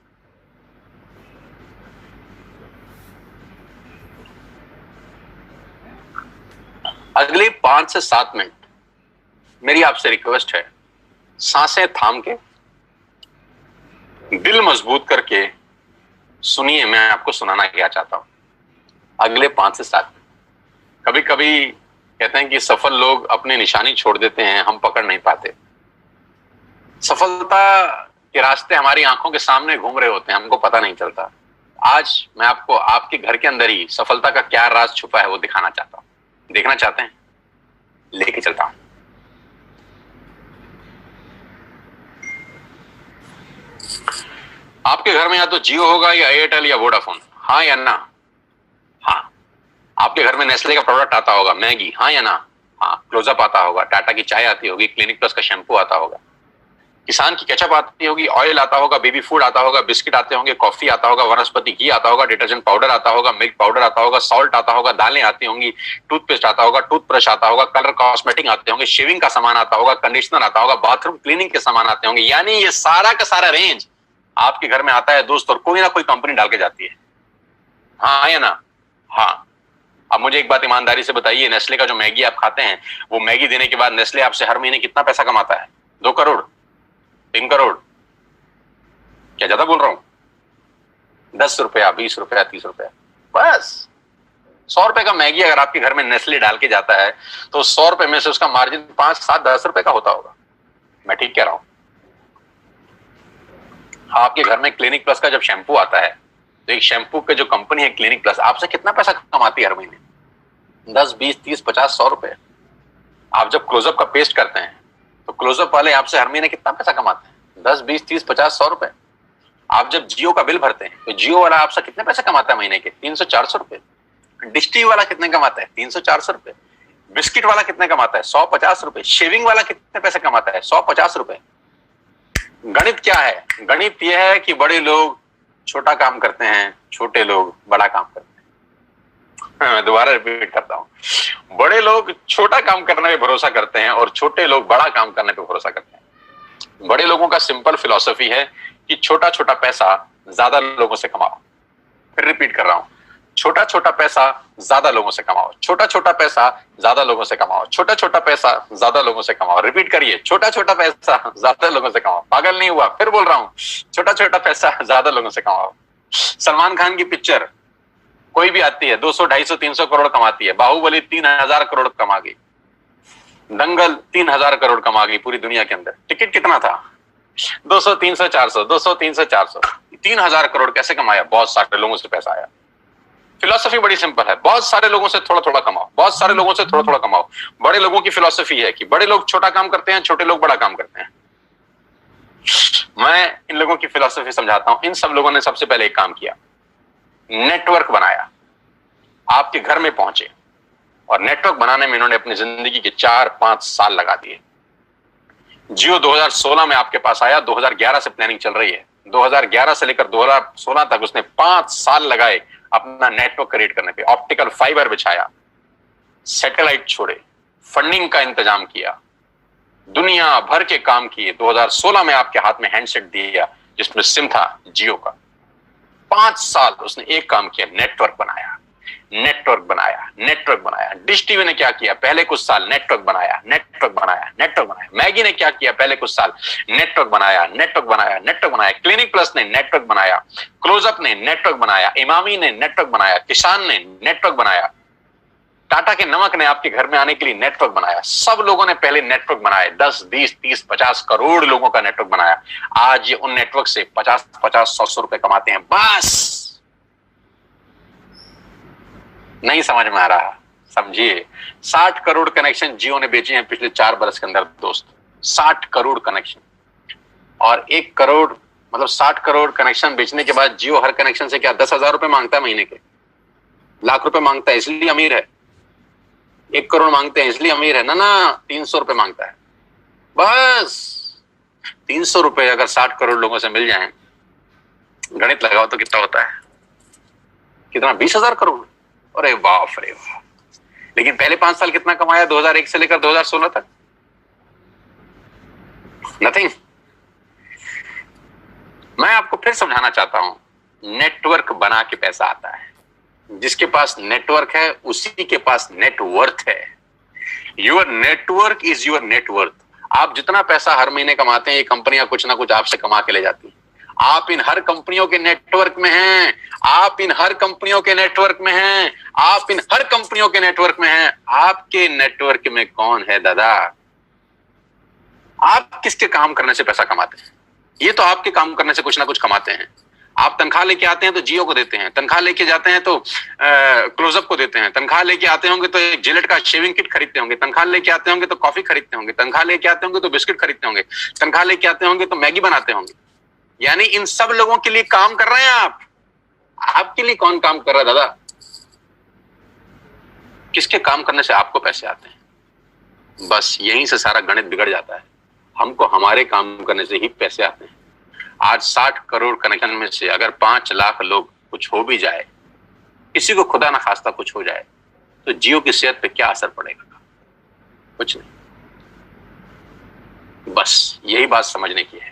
अगले 5 से 7 मिनट मेरी आपसे रिक्वेस्ट है, सांसें थाम के, दिल मजबूत करके सुनिए मैं आपको सुनाना क्या चाहता हूं। अगले 5 से 7 मिनट। कभी कभी कहते हैं कि सफल लोग अपनी निशानी छोड़ देते हैं, हम पकड़ नहीं पाते। सफलता के रास्ते हमारी आंखों के सामने घूम रहे होते हैं, हमको पता नहीं चलता। आज मैं आपको आपके घर के अंदर ही सफलता का क्या राज छुपा है वो दिखाना चाहता हूं। देखना चाहते हैं? लेके चलता हूं। आपके घर में या तो जियो होगा या एयरटेल या वोडाफोन, हाँ या ना? हाँ। आपके घर में नेस्ले का प्रोडक्ट आता होगा, मैगी, हाँ या ना? हाँ। क्लोजअप आता होगा, टाटा की चाय आती होगी, क्लिनिक प्लस का शैम्पू आता होगा, किसान की केचप आती होगी, ऑयल आता होगा, बेबी फूड आता होगा, बिस्किट आते होंगे, कॉफी आता होगा, वनस्पति घी आता होगा, डिटर्जेंट पाउडर आता होगा, मिल्क पाउडर आता होगा, सॉल्ट आता होगा, दालें आती होंगी, टूथपेस्ट आता होगा, टूथब्रश आता होगा, कलर कॉस्मेटिक आते होंगे, शेविंग का सामान आता होगा, कंडीशनर आता होगा, बाथरूम क्लीनिंग के सामान आते होंगे। यानी ये सारा का सारा रेंज आपके घर में आता है दोस्त, और कोई ना कोई कंपनी डाल के जाती है, हाँ या ना? हाँ। अब मुझे एक बात ईमानदारी से बताइए, नेस्ले का जो मैगी आप खाते हैं, वो मैगी देने के बाद नेस्ले आपसे हर महीने कितना पैसा कमाता है? 2 करोड़, 3 करोड़? क्या ज्यादा बोल रहा हूं? 10 रुपया, 20 रुपया, 30 रुपया, बस। 100 रुपए का मैगी अगर आपके घर में नेस्ले डाल के जाता है तो 100 रुपए में से उसका मार्जिन 5, 7, 10 रुपए का होता होगा। मैं ठीक कह रहा हूं? आपके घर में क्लिनिक प्लस का जब शैम्पू आता है तो एक शैम्पू के जो कंपनी है क्लिनिक प्लस आपसे कितना पैसा कमाती है हर महीने? 10, 20, 30, 50, 100 रुपए। आप जब क्लोजअप का पेस्ट करते हैं तो क्लोजअप वाले आपसे हर महीने कितना पैसा कमाते हैं? 10, 20, 30, 50, 100 रुपए। आप जब जियो का बिल भरते हैं तो जियो वाला आपसे कितने पैसे कमाता है महीने के? 300, 400 रुपए। डिश टीवी वाला कितने कमाता है? 300, 400 रुपए। बिस्किट वाला कितने कमाता है? 100, 50 रुपए। शेविंग वाला कितने पैसे कमाता है? 100, 50 रुपए। गणित क्या है? गणित यह है कि बड़े लोग छोटा काम करते हैं, छोटे लोग बड़ा काम करते हैं। मैं दोबारा रिपीट करता हूं, बड़े लोग छोटा काम करने पे भरोसा करते हैं और छोटे लोग बड़ा काम करने पे भरोसा करते हैं। बड़े लोगों का सिंपल फिलॉसफी है कि छोटा छोटा पैसा ज्यादा लोगों से कमाओ। फिर रिपीट कर रहा हूं, छोटा छोटा पैसा ज्यादा लोगों से कमाओ, छोटा छोटा पैसा ज्यादा लोगों से कमाओ, छोटा छोटा पैसा ज्यादा लोगों से कमाओ। रिपीट करिए, छोटा छोटा पैसा ज्यादा लोगों से कमाओ। पागल नहीं हुआ? फिर बोल रहा हूं, छोटा छोटा पैसा ज्यादा लोगों से कमाओ। सलमान खान की पिक्चर कोई भी आती है 200, 250, 300 करोड़ कमाती है। बाहुबली 3000 करोड़ कमा गई, दंगल 3000 करोड़ कमा गई पूरी दुनिया के अंदर। टिकट कितना था? 200, 300, 400, 200, 300, 400, 3000 करोड़ कैसे कमाया? बहुत सारे लोगों से पैसा आया। फिलॉसफी बड़ी सिंपल है, बहुत सारे लोगों से थोड़ा थोड़ा कमाओ, बहुत सारे लोगों से थोड़ा थोड़ा कमाओ। बड़े लोगों की फिलॉसफी है कि बड़े लोग छोटा काम करते हैं, छोटे लोग बड़ा काम करते हैं। मैं इन लोगों की फिलॉसफी समझाता हूं। इन सब लोगों ने सबसे पहले एक काम किया, नेटवर्क बनाया, आपके घर में पहुंचे, और नेटवर्क बनाने में इन्होंने अपनी जिंदगी के 4-5 साल लगा दिए। जियो 2016 में आपके पास आया, 2011 से प्लानिंग चल रही है। 2011 से लेकर 2016 तक उसने 5 साल लगाए अपना नेटवर्क क्रिएट करने पे। ऑप्टिकल फाइबर बिछाया, सैटेलाइट छोड़े, फंडिंग का इंतजाम किया, दुनिया भर के काम किए। 2016 में आपके हाथ में हैंडसेट दिया जिसमें सिम था जियो का। 5 साल उसने एक काम किया, नेटवर्क बनाया, नेटवर्क बनाया, नेटवर्क बनाया। डिश टीवी ने क्या किया? पहले कुछ साल नेटवर्क बनाया, नेटवर्क बनाया, नेटवर्क बनाया। मैगी ने क्या किया? पहले कुछ साल नेटवर्क बनाया, नेटवर्क बनाया, नेटवर्क बनाया। क्लिनिक प्लस ने नेटवर्क बनाया, क्लोजअप ने नेटवर्क बनाया, इमामी ने नेटवर्क बनाया, किसान ने नेटवर्क बनाया, टाटा के नमक ने आपके घर में आने के लिए नेटवर्क बनाया। सब लोगों ने पहले नेटवर्क बनाए, 10, 20, 30, 50 करोड़ लोगों का नेटवर्क बनाया। आज ये उन नेटवर्क से 50, 100 रुपए कमाते हैं। बस नहीं समझ में आ रहा? समझिए, 60 करोड़ कनेक्शन जियो ने बेचे हैं पिछले 4 बरस के अंदर दोस्त। 60 करोड़ कनेक्शन, और 1 करोड़ मतलब 60 करोड़ कनेक्शन बेचने के बाद जियो हर कनेक्शन से क्या 10,000 रुपए मांगता है महीने के? लाख रुपए मांगता है इसलिए अमीर है? 1 करोड़ मांगते हैं इसलिए अमीर है? ना, 300 रुपए मांगता है। बस 300 रुपए अगर 60 करोड़ लोगों से मिल जाएं, गणित लगाओ तो कितना होता है? कितना? 20,000 करोड़। अरे बाप रे वाह। लेकिन पहले 5 साल कितना कमाया 2001 से लेकर 2016 तक? नथिंग। मैं आपको फिर समझाना चाहता हूं, नेटवर्क बना के पैसा आता है। जिसके पास नेटवर्क है उसी के पास नेटवर्थ है। Your network is your net worth. आप जितना पैसा हर महीने कमाते हैं, ये कंपनियां कुछ ना कुछ आपसे कमा के ले जाती हैं। आप इन हर कंपनियों के नेटवर्क में हैं, आप इन हर कंपनियों के नेटवर्क में हैं, आप इन हर कंपनियों के नेटवर्क में हैं। आपके नेटवर्क में कौन है दादा? आप किसके काम करने से पैसा कमाते हैं? ये तो आपके काम करने से कुछ ना कुछ कमाते हैं। आप तनख्वाह लेके आते हैं तो जियो को देते हैं, तनख्वाह लेके जाते हैं तो क्लोजअप को देते हैं, तनख्वाह लेके आते होंगे तो एक जिलेट का शेविंग किट खरीदते होंगे, तनख्वाह लेके आते होंगे तो कॉफी खरीदते होंगे, तनख्वाह लेके आते होंगे तो बिस्किट खरीदते होंगे, तनख्वाह लेके आते होंगे तो मैगी बनाते होंगे। यानी इन सब लोगों के लिए काम कर रहे हैं आप। आपके लिए कौन काम कर रहा है दादा? किसके काम करने से आपको पैसे आते हैं? बस यहीं से सारा गणित बिगड़ जाता है। हमको हमारे काम करने से ही पैसे आते हैं। आज 60 करोड़ कनेक्शन में से अगर 5 लाख लोग कुछ हो भी जाए, किसी को खुदा ना खास्ता कुछ हो जाए, तो जियो की सेहत पे क्या असर पड़ेगा? कुछ नहीं। बस यही बात समझने की है।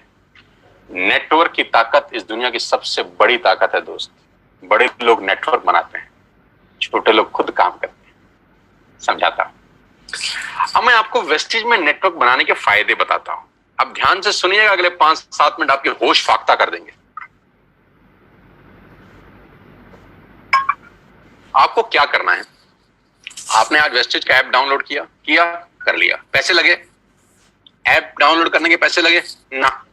नेटवर्क की ताकत इस दुनिया की सबसे बड़ी ताकत है दोस्त। बड़े लोग नेटवर्क बनाते हैं, छोटे लोग खुद काम करते हैं। समझाता हूं। अब मैं आपको वेस्टेज में नेटवर्क बनाने के फायदे बताता हूं। अब ध्यान से सुनिएगा, अगले 5-7 मिनट आपके होश फाख्ता कर देंगे। आपको क्या करना है? आपने आज वेस्टेज का ऐप डाउनलोड किया कर लिया। पैसे लगे? ऐप डाउनलोड करने के पैसे लगे ना।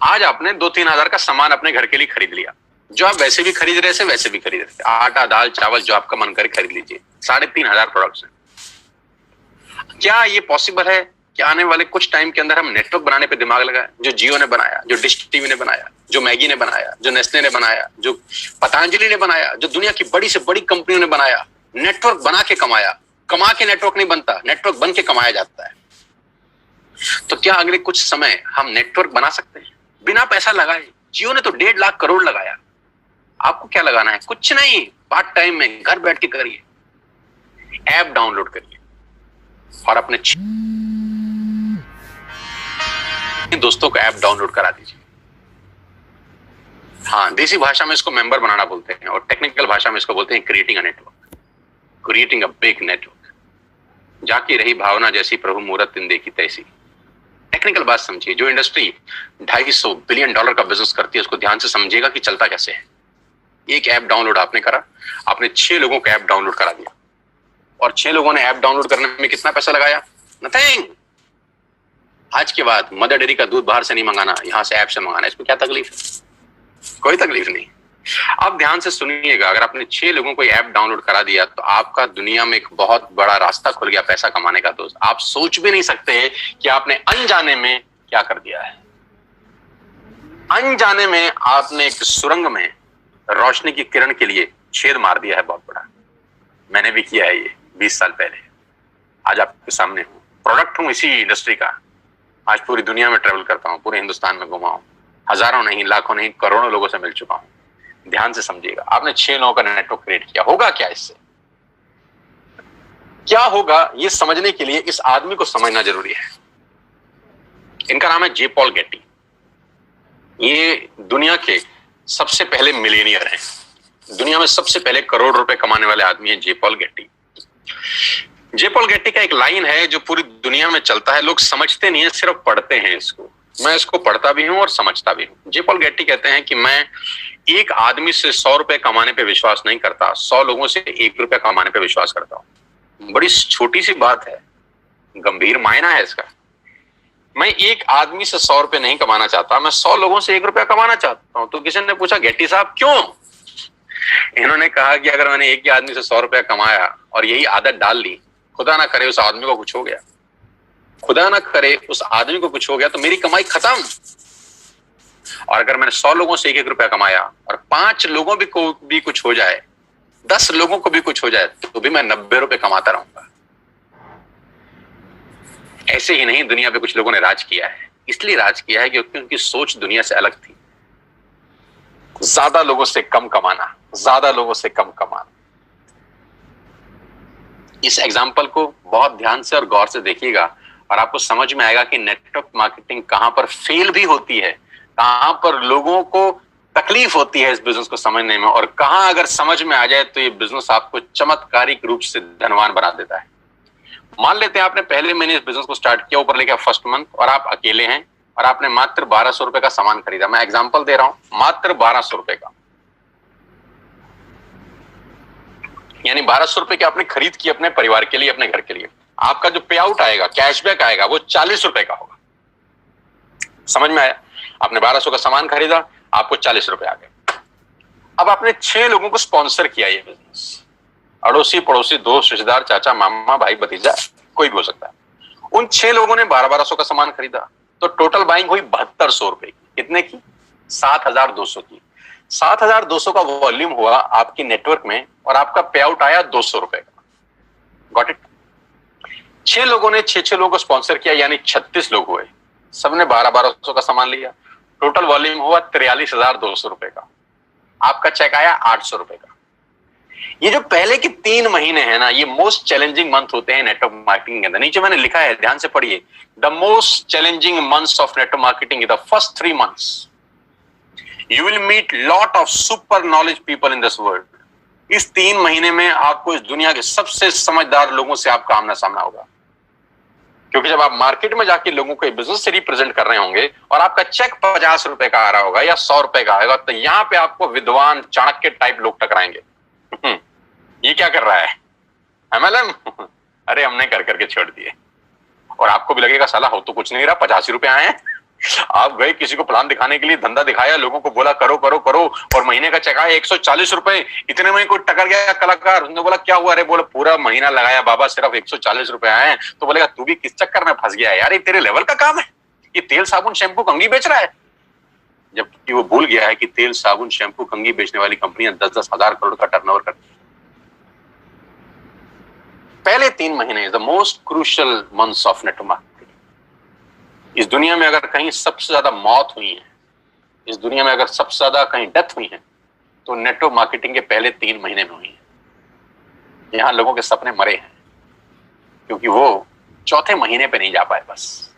आज आपने 2-3 हजार का सामान अपने घर के लिए खरीद लिया, जो आप वैसे भी खरीद रहे थे, वैसे भी खरीद रहे थे। आटा, दाल, चावल, जो आपका मन करे खरीद लीजिए। 3,500 प्रोडक्ट्स हैं। क्या ये पॉसिबल है कि आने वाले कुछ टाइम के अंदर हम नेटवर्क बनाने पे दिमाग लगाएं? जो जियो ने बनाया, जो डिश टीवी ने बनाया, जो मैगी ने बनाया, जो नेस्ले ने बनाया, जो पतंजलि ने बनाया, जो दुनिया की बड़ी से बड़ी कंपनियों ने बनाया। नेटवर्क बना के कमाया। कमा के नेटवर्क नहीं बनता, नेटवर्क बन के कमाया जाता है। तो क्या अगले कुछ समय हम नेटवर्क बना सकते हैं बिना पैसा लगाए? जियो ने तो 1.5 लाख करोड़ लगाया। आपको क्या लगाना है? कुछ नहीं। पार्ट टाइम में घर बैठ के करिए, ऐप डाउनलोड करिए और अपने दोस्तों को ऐप डाउनलोड करा दीजिए। हाँ, देसी भाषा में इसको मेंबर बनाना बोलते हैं और टेक्निकल भाषा में इसको बोलते हैं creating a network, creating a big network. जाकी रही भावना जैसी प्रभु मूरत इन देखी तैसी। टेक्निकल बात समझिए। जो इंडस्ट्री $250 बिलियन का बिजनेस करती है, उसको ध्यान से समझिएगा कि चलता कैसे है। एक ऐप डाउनलोड आपने करा, आपने 6 लोगों को ऐप डाउनलोड करा दिया और 6 लोगों ने ऐप डाउनलोड करने में कितना पैसा लगाया? नथिंग। आज के बाद मदर डेयरी का दूध बाहर से नहीं मंगाना, यहां से ऐप से मंगाना। इसमें क्या तकलीफ है? कोई तकलीफ नहीं। अब ध्यान से सुनिएगा, अगर आपने 6 लोगों को ऐप डाउनलोड करा दिया तो आपका दुनिया में एक बहुत बड़ा रास्ता खुल गया पैसा कमाने का दोस्त। आप सोच भी नहीं सकते कि आपने अनजाने में क्या कर दिया है। अनजाने में आपने एक सुरंग में रोशनी की किरण के लिए छेद मार दिया है बहुत बड़ा। मैंने भी किया है ये 20 साल पहले। आज आपके सामने हूं, प्रोडक्ट हूं इसी इंडस्ट्री का। आज पूरी दुनिया में ट्रेवल करता हूं, पूरे हिंदुस्तान में घुमा हूं, हजारों नहीं, लाखों नहीं, करोड़ों लोगों से मिल चुका हूं। ध्यान से समझिएगा, आपने 6 लोगों का नेटवर्क क्रिएट किया। होगा क्या इससे? क्या होगा ये समझने के लिए इस आदमी को समझना जरूरी है। इनका नाम है जे पॉल गेटी। ये दुनिया के सबसे पहले मिलियनियर हैं। दुनिया में सबसे पहले करोड़ रुपए कमाने वाले आदमी हैं जे पॉल गेटी। जे पॉल गेटी का एक लाइन है जो पूरी दुनिया में चलता है। लोग समझते नहीं है, सिर्फ पढ़ते हैं इसको। मैं इसको पढ़ता भी हूं और समझता भी हूं। जे पॉल गेटी कहते हैं कि मैं एक आदमी से 100 रुपए कमाने पे विश्वास नहीं करता, 100 लोगों से 1 रुपया कमाने पे विश्वास करता हूं। बड़ी छोटी सी बात है, गंभीर मायना है इसका। मैं एक आदमी से 100 रुपए नहीं कमाना चाहता, मैं 100 लोगों से 1 रुपया कमाना चाहता हूं। तो किसी ने पूछा, गेटी साहब क्यों? इन्होंने कहा कि अगर मैंने एक ही आदमी से 100 रुपया कमाया और यही आदत डाल ली, खुदा ना करे उस आदमी को कुछ हो गया, खुदा ना करे उस आदमी को कुछ हो गया, तो मेरी कमाई खत्म। और अगर मैंने 100 लोगों से 1-1 रुपया कमाया और 5 लोगों को भी कुछ हो जाए, 10 लोगों को भी कुछ हो जाए, तो भी मैं 90 रुपए कमाता रहूंगा। ऐसे ही नहीं, दुनिया पे कुछ लोगों ने राज किया है। इसलिए राज किया है क्योंकि उनकी सोच दुनिया से अलग थी। ज्यादा लोगों से कम कमाना, ज्यादा लोगों से कम कमाना। इस एग्जाम्पल को बहुत ध्यान से और गौर से देखिएगा और आपको समझ में आएगा कि नेटवर्क मार्केटिंग कहां पर फेल भी होती है, कहां पर लोगों को तकलीफ होती है इस बिजनेस को समझने में, और कहां अगर समझ में आ जाए तो ये बिजनेस आपको चमत्कारिक रूप से धनवान बना देता है। मान लेते हैं आपने पहले महीने इस बिजनेस को स्टार्ट किया, ऊपर लेके फर्स्ट मंथ, और आप अकेले हैं और आपने मात्र 1200 रुपए का सामान खरीदा। मैं एग्जांपल दे रहा हूं, मात्र 1200 रुपए का, यानी 1200 रुपए की आपने खरीद की अपने परिवार के लिए, अपने घर के लिए। आपका जो पे आउट आएगा, कैशबैक आएगा, वो 40 रुपए का होगा। समझ में आया? आपने 1200 का सामान खरीदा, आपको 40 रुपए आ गए। अब आपने 6 लोगों को स्पॉन्सर किया ये बिजनेस, अड़ोसी पड़ोसी, दोस्त, रिश्तेदार, चाचा, मामा, भाई, भतीजा, कोई भी हो सकता है। उन 6 लोगों ने 1200 का सामान खरीदा, तो टोटल बाइंग हुई 7200 रुपए की। कितने की? 7200 की। 7200 का वॉल्यूम हुआ आपकी नेटवर्क में, और आपका पे आउट आया 200 रुपए का। Got it? 6 लोगों ने 6 लोगों को स्पॉन्सर किया, यानी 36 लोग हुए। सबने 1200 का सामान लिया, टोटल वॉल्यूम हुआ 43,200 रुपए का। आपका चेक आया 800 रुपए का। ये जो पहले के 3 महीने हैं ना, ये मोस्ट चैलेंजिंग मंथ होते हैं नेटवर्क मार्केटिंग के अंदर। नीचे मैंने लिखा है, ध्यान से पढ़िए। The most challenging months of network marketing, the first 3 months. You will meet lot of super knowledge people in this world. इस 3 महीने में आपको इस दुनिया के सबसे समझदार लोगों से आपका आमना सामना होगा, क्योंकि जब आप मार्केट में जाके लोगों को बिजनेस से रिप्रेजेंट कर रहे होंगे और आपका चेक 50 रुपए का आ रहा होगा या 100 रुपए का आएगा, तो यहां पे आपको विद्वान, चाणक्य टाइप लोग टकराएंगे। ये क्या कर रहा है, MLM? अरे हमने कर करके छोड़ दिए। और आपको भी लगेगा साला हो तो कुछ नहीं रहा, 85 रुपए आए हैं। आप गए किसी को प्लान दिखाने के लिए, धंधा दिखाया, लोगों को बोला करो करो करो, और महीने का चेक आया 140 रुपए। इतने में कोई टकर गया कलाकार, उसने बोला क्या हुआ? अरे बोला पूरा महीना लगाया बाबा, सिर्फ 140 रुपए आए हैं। तो बोलेगा तू भी किस चक्कर में फंस गया है यार, ये तेरे लेवल का काम है, ये तेल साबुन शैम्पू कंघी बेच रहा है। जबकि वो भूल गया है कि तेल साबुन शैम्पू कंघी बेचने वाली कंपनियां 10-10 हजार करोड़ का टर्नओवर करती है। पहले 3 महीने the most crucial months of network marketing. इस दुनिया में अगर कहीं सबसे ज्यादा मौत हुई है, इस दुनिया में अगर सबसे ज्यादा कहीं डेथ हुई है, तो नेटवर्क मार्केटिंग के पहले 3 महीने में हुई है। यहां लोगों के सपने मरे हैं, क्योंकि वो चौथे महीने पे नहीं जा पाए बस।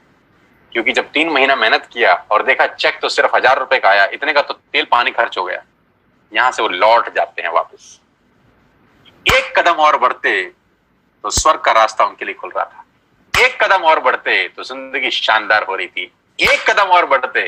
क्योंकि जब 3 महीना मेहनत किया और देखा चेक तो सिर्फ 1000 रुपए का आया, इतने का तो तेल पानी खर्च हो गया, यहां से वो लौट जाते हैं वापस। एक कदम और बढ़ते तो स्वर्ग का रास्ता उनके लिए खुल रहा था। एक कदम और बढ़ते तो जिंदगी शानदार हो रही थी। एक कदम और बढ़ते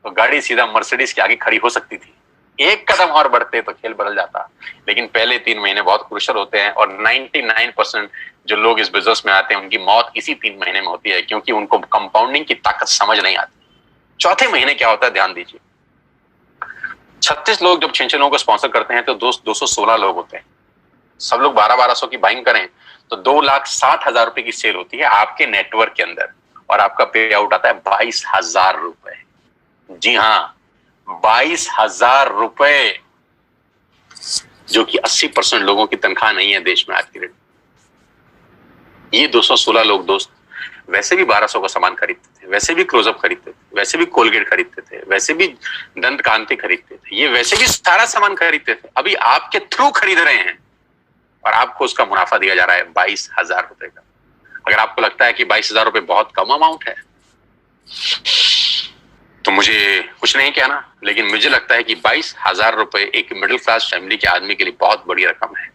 तो गाड़ी सीधा मर्सिडीज के आगे खड़ी हो सकती थी। एक कदम और बढ़ते तो खेल बदल जाता। लेकिन पहले 3 महीने बहुत क्रूशियल होते हैं, और 99% जो लोग इस बिजनेस में आते हैं उनकी मौत इसी 3 महीने में होती है, क्योंकि उनको कंपाउंडिंग की ताकत समझ नहीं आती। चौथे महीने क्या होता है, ध्यान दीजिए। 36 लोग जब 6 लोगों को स्पॉन्सर करते हैं तो 216 लोग होते हैं। सब लोग 1200 की बाइंग करें तो 2,60,000 रुपए की सेल होती है आपके नेटवर्क के अंदर, और आपका पे आउट आता है 22,000 रुपए। जी हाँ, 22,000 रुपए, जो कि 80% लोगों की तनख्वाह नहीं है देश में आज की डेट। ये 216 लोग दोस्त वैसे भी 1200 का सामान खरीदते थे, वैसे भी क्लोजअप खरीदते थे, वैसे भी कोलगेट खरीदते थे, वैसे भी दंत कांति खरीदते थे, ये वैसे भी सारा सामान खरीदते थे, अभी आपके थ्रू खरीद रहे हैं, और आपको उसका मुनाफा दिया जा रहा है 22,000 रुपए का। अगर आपको लगता है कि 22,000 रुपए बहुत कम अमाउंट है, तो मुझे कुछ नहीं कहना, लेकिन मुझे लगता है कि 22,000 रुपए एक मिडिल क्लास फैमिली के आदमी के लिए बहुत बड़ी रकम है।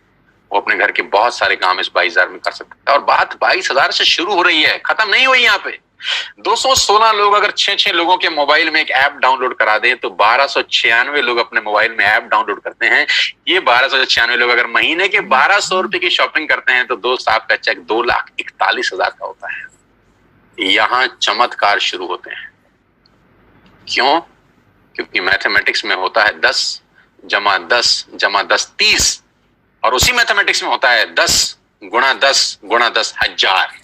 वो अपने घर के बहुत सारे काम इस 22,000 में कर सकता है, और बात 22,000 से शुरू हो रही है, खत्म नहीं हुई यहाँ पे। 216 लोग अगर 6 लोगों के मोबाइल में एक ऐप डाउनलोड करा दें तो 1296 लोग अपने मोबाइल में ऐप डाउनलोड करते हैं। ये 1296 लोग अगर महीने के 1200 रुपए की शॉपिंग करते हैं तो दोस्त आपका चेक 2,41,000 का होता है। यहां चमत्कार शुरू होते हैं। क्यों? क्योंकि मैथमेटिक्स में होता है 10 + 10 + 10 30, और उसी मैथमेटिक्स में होता है 10 × 10 × 10,000।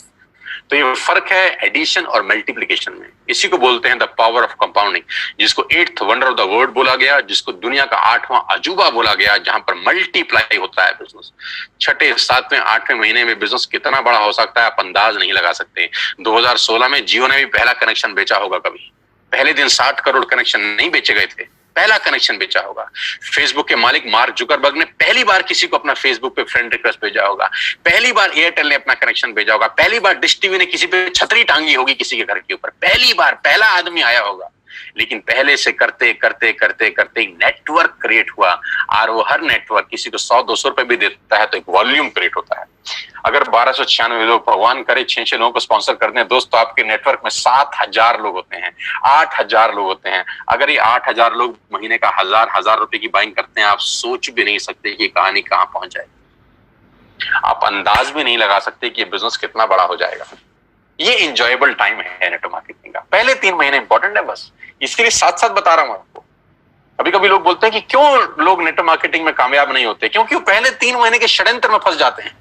तो ये फर्क है एडिशन और मल्टीप्लिकेशन में। इसी को बोलते हैं द पावर ऑफ कंपाउंडिंग, जिसको 8th wonder of the world बोला गया, जिसको दुनिया का 8वां अजूबा बोला गया, जहां पर मल्टीप्लाई होता है बिजनेस। 6, 7, 8वें महीने में बिजनेस कितना बड़ा हो सकता है आप अंदाज नहीं लगा सकते। 2016 में जियो ने भी पहला कनेक्शन बेचा होगा कभी। पहले दिन 60 करोड़ कनेक्शन नहीं बेचे गए थे, पहला कनेक्शन बेचा होगा। फेसबुक के मालिक मार्क जुकरबर्ग ने पहली बार किसी को अपना फेसबुक पे फ्रेंड रिक्वेस्ट भेजा होगा। पहली बार एयरटेल ने अपना कनेक्शन भेजा होगा। पहली बार डिश टीवी ने किसी पे छतरी टांगी होगी किसी के घर के ऊपर। पहली बार पहला आदमी आया होगा। लेकिन पहले से करते करते करते करते नेटवर्क क्रिएट हुआ, और वो हर नेटवर्क किसी को 100-200 रुपए भी देता है तो एक वॉल्यूम क्रिएट होता है। अगर 1296 लोग, भगवान करे 6 लोगों को स्पॉन्सर करते हैं दोस्त, तो आपके नेटवर्क में 7000 लोग होते हैं, 8000 लोग होते हैं। अगर ये 8000 लोग महीने का 1000 रुपए की बाइंग करते हैं, आप सोच भी नहीं सकते कि कहानी कहां पहुंच जाए। आप अंदाज भी नहीं लगा सकते कि ये बिजनेस कितना बड़ा हो जाएगा। ये इंजॉयबल टाइम है नेटवर्क मार्केटिंग का। पहले 3 महीने इंपॉर्टेंट है, बस इसके लिए साथ साथ बता रहा हूं आपको। कभी कभी लोग बोलते हैं कि क्यों लोग नेटवर्क मार्केटिंग में कामयाब नहीं होते, क्योंकि वो पहले 3 महीने के षड्यंत्र में फंस जाते हैं।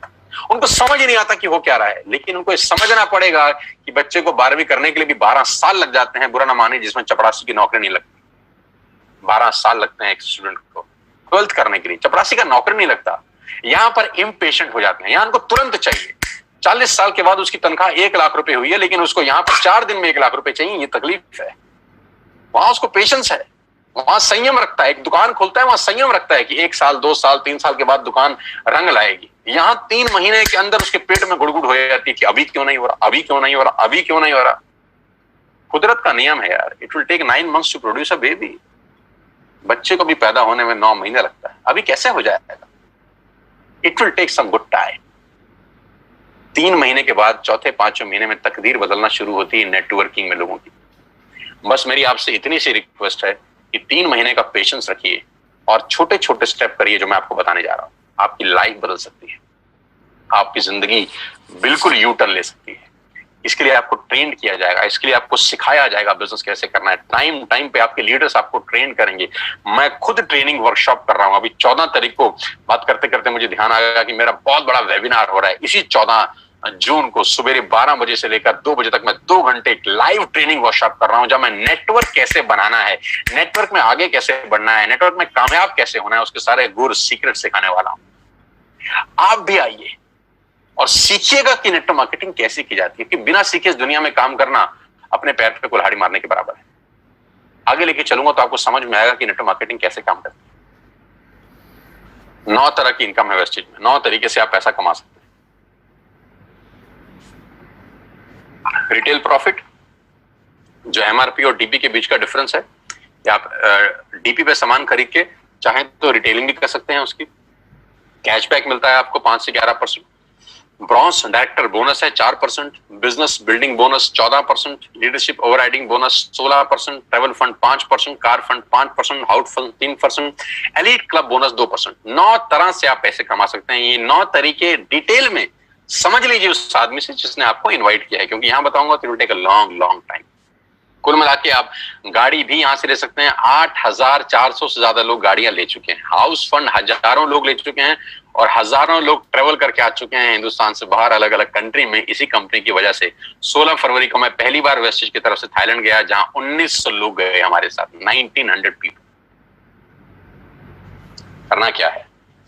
उनको समझ ही नहीं आता कि हो क्या रहा है। लेकिन उनको समझना पड़ेगा कि बच्चे को 12वीं करने के लिए भी 12 साल लग जाते हैं, बुरा ना माने, जिसमें चपरासी की नौकरी नहीं लगती। 12 साल लगते हैं एक स्टूडेंट को 12th करने के लिए, चपरासी का नौकरी नहीं लगता। यहां पर इम्पेशेंट हो जाते हैं, यहां उनको तुरंत चाहिए। 40 साल के बाद उसकी तनख्वाह 1 लाख रुपए हुई है, लेकिन उसको यहां पर 4 दिन में 1 लाख रुपए चाहिए। ये तकलीफ है। वहां उसको पेशेंस है, वहां संयम रखता है। एक दुकान खोलता है, वहां संयम रखता है कि 1 साल 2 साल 3 साल के बाद दुकान रंग लाएगी। यहां 3 महीने के अंदर उसके पेट में गुड़गुड़ हो जाती है कि अभी क्यों नहीं हो रहा, अभी क्यों नहीं हो रहा, अभी क्यों नहीं हो रहा। कुदरत का नियम है यार। It will take 9 months to produce a baby. बच्चे को भी पैदा होने में 9 महीने लगता है, अभी कैसे हो जाएगा। It will take some good time. 3 महीने के बाद चौथे 5वें महीने में तकदीर बदलना शुरू होती है नेटवर्किंग में लोगों की। बस मेरी आपसे इतनी सी रिक्वेस्ट है कि 3 महीने का पेशेंस रखिए और छोटे छोटे स्टेप करिए, जो मैं आपको बताने जा रहा हूं। आपकी लाइफ बदल सकती है, आपकी जिंदगी बिल्कुल यू टर्न ले सकती है। इसके लिए आपको ट्रेन किया जाएगा, इसके लिए आपको सिखाया जाएगा बिजनेस कैसे करना है। टाइम टाइम पे आपके लीडर्स आपको ट्रेन करेंगे। मैं खुद ट्रेनिंग वर्कशॉप कर रहा हूं। अभी 14 तारीख को बात करते करते मुझे ध्यान आया कि मेरा बहुत बड़ा वेबिनार हो रहा है। इसी 14 जून को सुबह 12 बजे से लेकर 2 बजे तक मैं 2 घंटे एक लाइव ट्रेनिंग वर्कशॉप कर रहा हूं, जब मैं नेटवर्क कैसे बनाना है, नेटवर्क में आगे कैसे बढ़ना है, नेटवर्क में कामयाब कैसे होना है, उसके सारे गुर सीक्रेट सिखाने वाला हूं। आप भी आइए और सीखिएगा कि नेटवर्क मार्केटिंग कैसे की जाती है। कि बिना सीखे इस दुनिया में काम करना अपने पैर पे कुल्हाड़ी मारने के बराबर है। आगे लेके चलूंगा तो आपको समझ में आएगा कि नेटवर्क मार्केटिंग कैसे काम करती है। 9 तरह की इनकम है वेस्टेज में, 9 तरीके से आप पैसा कमा सकते हैं। रिटेल प्रॉफिट, जो एमआरपी और डीपी के बीच का डिफरेंस है, या आप डीपी पे सामान खरीद के चाहें तो रिटेलिंग भी कर सकते हैं। उसकी कैशबैक मिलता है आपको 5 से 11%। ब्रॉन्ज डायरेक्टर बोनस है 4%, business building bonus 14%, leadership overriding bonus 16%, travel fund 5%, car fund 5%, house fund 3%, elite club bonus 2%। 9 तरह से आप पैसे कमा सकते हैं। ये 9 तरीके डिटेल में समझ लीजिए उस आदमी से जिसने आपको इनवाइट किया है, क्योंकि यहां बताऊंगा तो it will take a long time. कुल मिला के आप गाड़ी भी यहां से ले सकते हैं। 8400 से ज्यादा लोग गाड़ियां ले चुके हैं। हाउस फंड हजारों लोग ले चुके हैं और हजारों लोग ट्रेवल करके आ चुके हैं हिंदुस्तान से बाहर, अलग अलग कंट्री में, इसी कंपनी की वजह से। 16 फरवरी को मैं पहली बार वेस्टेज की तरफ से थाईलैंड गया, जहां 1900 लोग गए हमारे साथ, 1900 पीपल। करना क्या है,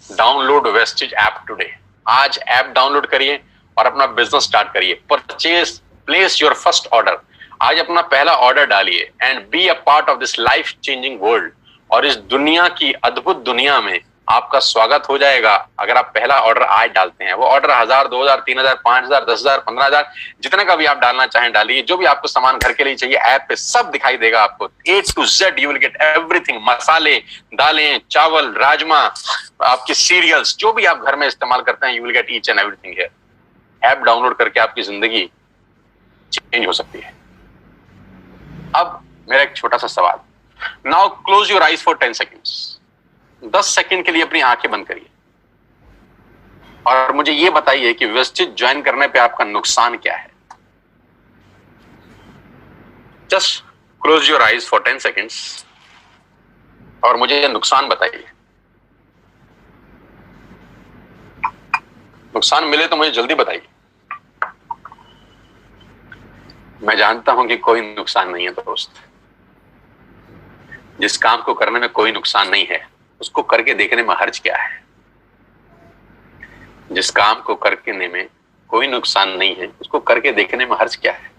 डाउनलोड वेस्टेज ऐप टुडे। आज ऐप डाउनलोड करिए और अपना बिजनेस स्टार्ट करिए। Purchase, place your first order. आज अपना पहला ऑर्डर डालिए and be a part of this life changing world. और इस दुनिया की अद्भुत दुनिया में आपका स्वागत हो जाएगा अगर आप पहला ऑर्डर आज डालते हैं। वो ऑर्डर 1000, 2000, 3000, 5000, 10000, 15000, जितने का भी आप डालना चाहें डालिए। जो भी आपको सामान घर के लिए चाहिए ऐप पे सब दिखाई देगा आपको। A to Z you will get everything. मसाले, दालें, चावल, राजमा, आपके सीरियल्स, जो भी आप घर में इस्तेमाल करते हैं, you will get each and everything here. App download करके आपकी जिंदगी चेंज हो सकती है। अब मेरा एक छोटा सा सवाल, now close your eyes for 10 seconds. 10 second के लिए अपनी आंखें बंद करिए और मुझे यह बताइए कि वेस्टेज ज्वाइन करने पे आपका नुकसान क्या है। Just close your eyes for 10 seconds और मुझे यह नुकसान बताइए। नुकसान मिले तो मुझे जल्दी बताइए। मैं जानता हूं कि कोई नुकसान नहीं है दोस्त। जिस काम को करने में कोई नुकसान नहीं है उसको करके देखने में हर्ज क्या है। जिस काम को करने में कोई नुकसान नहीं है उसको करके देखने में हर्ज क्या है।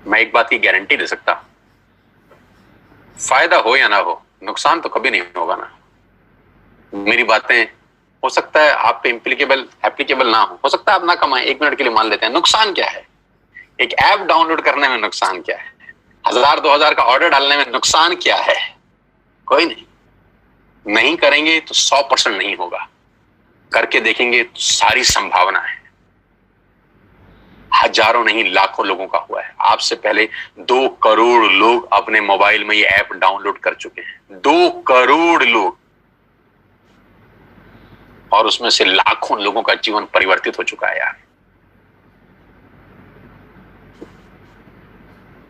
मैं एक बात की गारंटी दे सकता, फायदा हो या ना हो, नुकसान तो कभी नहीं होगा ना। मेरी बातें हो सकता है आप पे एप्लीकेबल ना हो सकता है आप ना कमाएं, 1 मिनट के लिए मान लेते हैं। नुकसान क्या है? एक ऐप डाउनलोड करने में नुकसान क्या है? 1000-2000 का ऑर्डर डालने में नुकसान क्या है? कोई नहीं करेंगे तो 100% नहीं होगा, करके देखेंगे तो सारी संभावना है। हजारों नहीं लाखों लोगों का हुआ है। आपसे पहले 2 करोड़ लोग अपने मोबाइल में ये ऐप डाउनलोड कर चुके हैं, 2 करोड़ लोग, और उसमें से लाखों लोगों का जीवन परिवर्तित हो चुका है यार।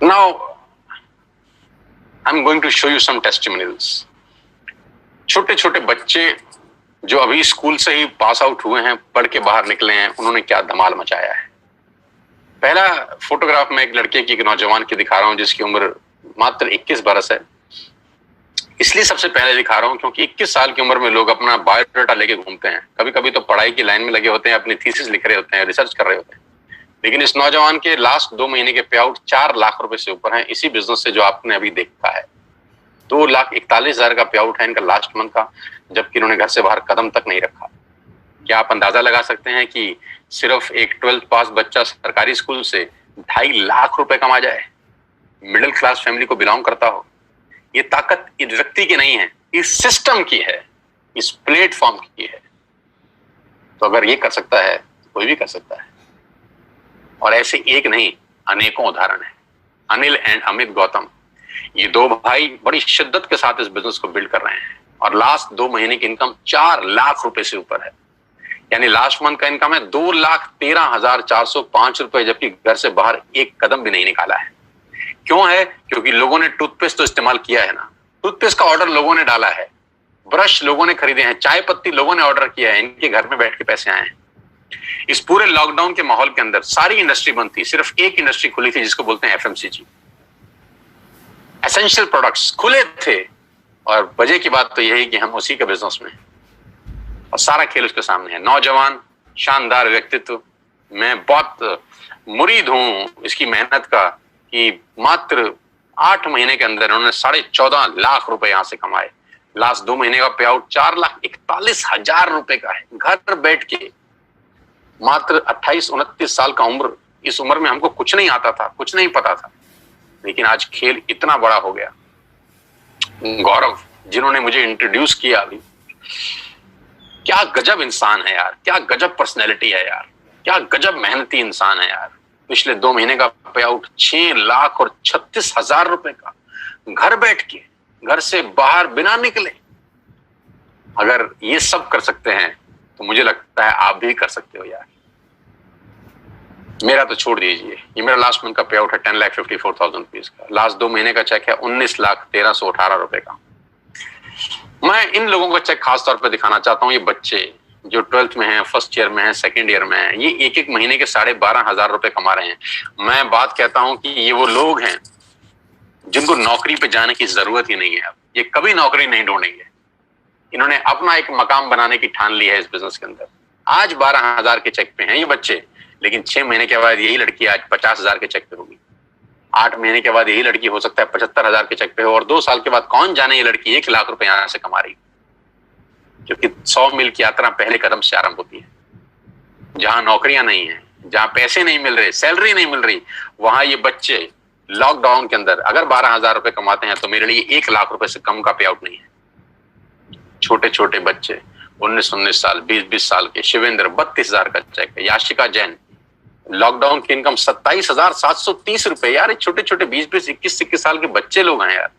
Now I'm going to show you some testimonials. छोटे छोटे बच्चे जो अभी स्कूल से ही पास आउट हुए हैं, पढ़ के बाहर निकले हैं, उन्होंने क्या धमाल मचाया है। पहला फोटोग्राफ मैं एक लड़के की, एक नौजवान की दिखा रहा हूं जिसकी उम्र मात्र 21 बरस है। इसलिए सबसे पहले दिखा रहा हूं क्योंकि 21 साल की उम्र में लोग अपना बायोडाटा लेके घूमते हैं, कभी कभी तो पढ़ाई की लाइन में लगे होते हैं, अपनी थीसिस लिख रहे होते हैं, रिसर्च कर रहे होते हैं। लेकिन इस नौजवान के लास्ट 2 महीने के पे आउट 4 लाख रुपए से ऊपर हैं, इसी बिजनेस से जो आपने अभी देखा है। 2,41,000 का पे आउट है इनका लास्ट मंथ का, जबकि इन्होंने घर से बाहर कदम तक नहीं रखा। क्या आप अंदाजा लगा सकते हैं कि सिर्फ एक 12th पास बच्चा सरकारी स्कूल से 2.5 लाख रुपए कमा जाए, मिडिल क्लास फैमिली को बिलोंग करता हो? ये ताकत इस व्यक्ति की नहीं है, इस सिस्टम की है, इस प्लेटफॉर्म की है। तो अगर ये कर सकता है तो कोई भी कर सकता है। और ऐसे एक नहीं, अनेकों उदाहरण है। अनिल एंड अमित गौतम, ये 2 भाई बड़ी शिद्दत के साथ इस बिजनेस को बिल्ड कर रहे हैं और लास्ट 2 महीने की इनकम 4 लाख रुपए से ऊपर है। यानी लास्ट मंथ का इनकम है 2,13,405 रुपए, जबकि घर से बाहर एक कदम भी नहीं निकाला है। क्यों है? क्योंकि लोगों ने टूथपेस्ट तो इस्तेमाल किया है ना, टूथपेस्ट का ऑर्डर लोगों ने डाला है, ब्रश लोगों ने खरीदे हैं, चाय पत्ती लोगों ने ऑर्डर किया है, इनके घर में बैठ के पैसे आए हैं। इस पूरे लॉकडाउन के माहौल के अंदर सारी इंडस्ट्री बंद थी, सिर्फ एक इंडस्ट्री खुली थी जिसको बोलते हैं एफएमसीजी। एसेंशियल प्रोडक्ट्स खुले थे और वजह की बात तो यही कि हम उसी के बिजनेस में, और सारा खेल उसके सामने है। नौजवान शानदार व्यक्तित्व, मैं बहुत मुरीद हूं इसकी मेहनत का कि मात्र 8 महीने के अंदर उन्होंने 14.5 लाख रुपए यहां से कमाए। लास्ट 2 महीने का पे आउट 4,41,000 रुपए का है, घर बैठ के। मात्र 28-29 साल का उम्र, इस उम्र में हमको कुछ नहीं आता था, कुछ नहीं पता था, लेकिन आज खेल इतना बड़ा हो गया। गौरव जिन्होंने मुझे इंट्रोड्यूस किया अभी, क्या गजब इंसान है यार, क्या गजब पर्सनैलिटी है यार, क्या गजब मेहनती इंसान है यार। पिछले 2 महीने का पे आउट 6,36,000 रुपए का, घर बैठ के, घर से बाहर बिना निकले। अगर ये सब कर सकते हैं तो मुझे लगता है आप भी कर सकते हो यार। मेरा तो छोड़ दीजिए, ये मेरा लास्ट मंथ का पे आउट है 10,54,000 रुपीज का। लास्ट 2 महीने का चेक है 19,1318 रुपए का। मैं इन लोगों का चेक खास तौर पर दिखाना चाहता हूँ। ये बच्चे जो 12th में हैं, फर्स्ट ईयर में हैं, सेकंड ईयर में हैं, ये एक महीने के 12,500 रुपए कमा रहे हैं। मैं बात कहता हूं कि ये वो लोग हैं जिनको नौकरी पे जाने की जरूरत ही नहीं है। अब ये कभी नौकरी नहीं ढूंढेंगे, इन्होंने अपना एक मकाम बनाने की ठान ली है इस बिजनेस के अंदर। आज 12,000 के चेक पे हैं ये बच्चे, लेकिन 6 महीने के बाद यही लड़की आज 50,000 के चेक पे होगी। 8 महीने के बाद यही लड़की हो सकता है 75,000 के चेक पे हो, और 2 साल के बाद कौन जाने ये लड़की 1 लाख रुपए यहां से कमा रही, क्योंकि 100 मील की यात्रा पहले कदम से आरंभ होती है। जहां नौकरियां नहीं है, जहां पैसे नहीं मिल रहे, सैलरी नहीं मिल रही, वहां ये बच्चे लॉकडाउन के अंदर अगर 12,000 रुपए कमाते हैं तो मेरे लिए 1 लाख रुपए से कम का पे आउट नहीं है। छोटे छोटे बच्चे 19 साल, 20 साल के, शिवेंद्र 32,000 का चेक है, याशिका जैन लॉकडाउन की इनकम 27,730 रुपए। यार ये छोटे छोटे 20 21 साल के बच्चे लोग हैं यार।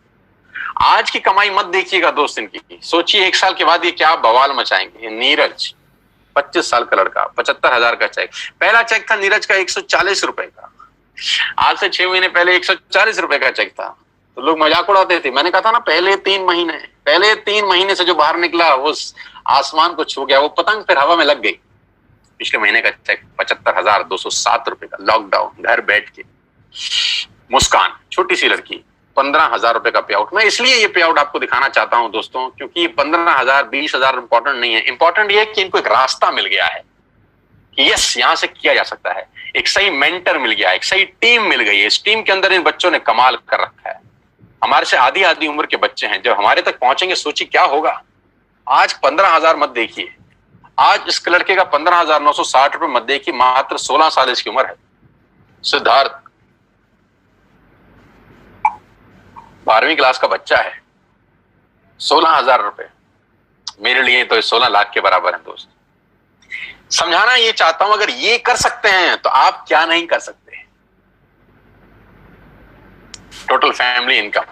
आज की कमाई मत देखिएगा दोस्त इनकी, सोचिए 1 साल के बाद ये क्या बवाल मचाएंगे। नीरज 25 साल का लड़का, 75,000 का चेक। पहला चेक था नीरज का 140 रुपए का, आज से 6 महीने पहले 140 रुपए का चेक था। तो लोग मजाक उड़ाते थे। मैंने कहा था ना, पहले 3 महीने से जो बाहर निकला वो आसमान को छू गया, वो पतंग फिर हवा में लग गई। पिछले महीने का चेक 75,207 रुपए का, लॉकडाउन, घर बैठ के। मुस्कान छोटी सी लड़की 15,000 रुपए का पे आउट। मैं इसलिए ये पे आउट आपको दिखाना चाहता हूं दोस्तों, क्योंकि ये 15,000 20,000 इंपॉर्टेंट नहीं है। इंपॉर्टेंट ये है कि इनको एक रास्ता मिल गया है कि यस यहां से किया जा सकता है। एक सही मेंटर मिल गया, एक सही टीम मिल गई है। इस टीम के अंदर इन बच्चों ने कमाल कर रखा है। हमारे से आधी उम्र के बच्चे हैं, जब हमारे तक पहुंचेंगे सोचिए क्या होगा। आज 15,000 मत देखिए, आज इस लड़के का 15,960 रुपए मत देखिए, मात्र 16 साल इसकी उम्र है। सिद्धार्थ 12वीं क्लास का बच्चा है, 16,000 रुपए मेरे लिए तो 16 लाख के बराबर है दोस्त। समझाना ये चाहता हूं, अगर ये कर सकते हैं तो आप क्या नहीं कर सकते। Total family income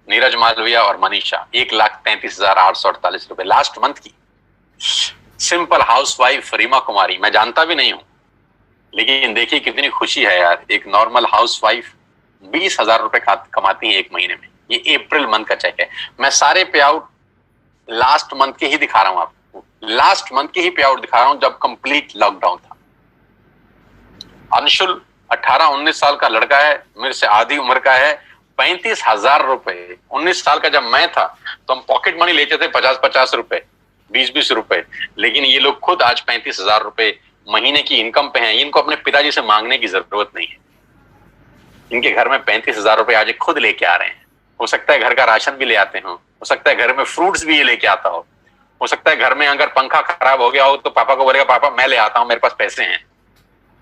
Neeraj Malviya और मनीषा 1,33,848 रुपए लास्ट मंथ की। सिंपल हाउसवाइफ रीमा कुमारी, मैं जानता भी नहीं हूं, लेकिन देखिए कितनी खुशी है यार। एक नॉर्मल हाउसवाइफ 20,000 रुपए कमाती है एक महीने में। ये अप्रैल मंथ का चेक है। मैं सारे पे आउट लास्ट मंथ के ही दिखा रहा हूं आपको, लास्ट मंथ के ही पे आउट दिखा रहा हूं जब कंप्लीट लॉकडाउन था। अंशुल 18-19 साल का लड़का है, मेरे से आधी उम्र का है, 35,000 रुपए। 19 साल का जब मैं था तो हम पॉकेट मनी लेते थे 50-50 रुपए, 20-20 रुपए, लेकिन ये लोग खुद आज 35,000 रुपए महीने की इनकम पे हैं। इनको अपने पिताजी से मांगने की जरूरत नहीं है। इनके घर में 35,000 रुपए आज खुद लेके आ रहे हैं। हो सकता है घर का राशन भी ले आते हो सकता है घर में फ्रूट्स भी ये लेके आता हो सकता है घर में अगर पंखा खराब हो गया हो तो पापा को बोलेगा पापा मैं ले आता हूं, मेरे पास पैसे हैं,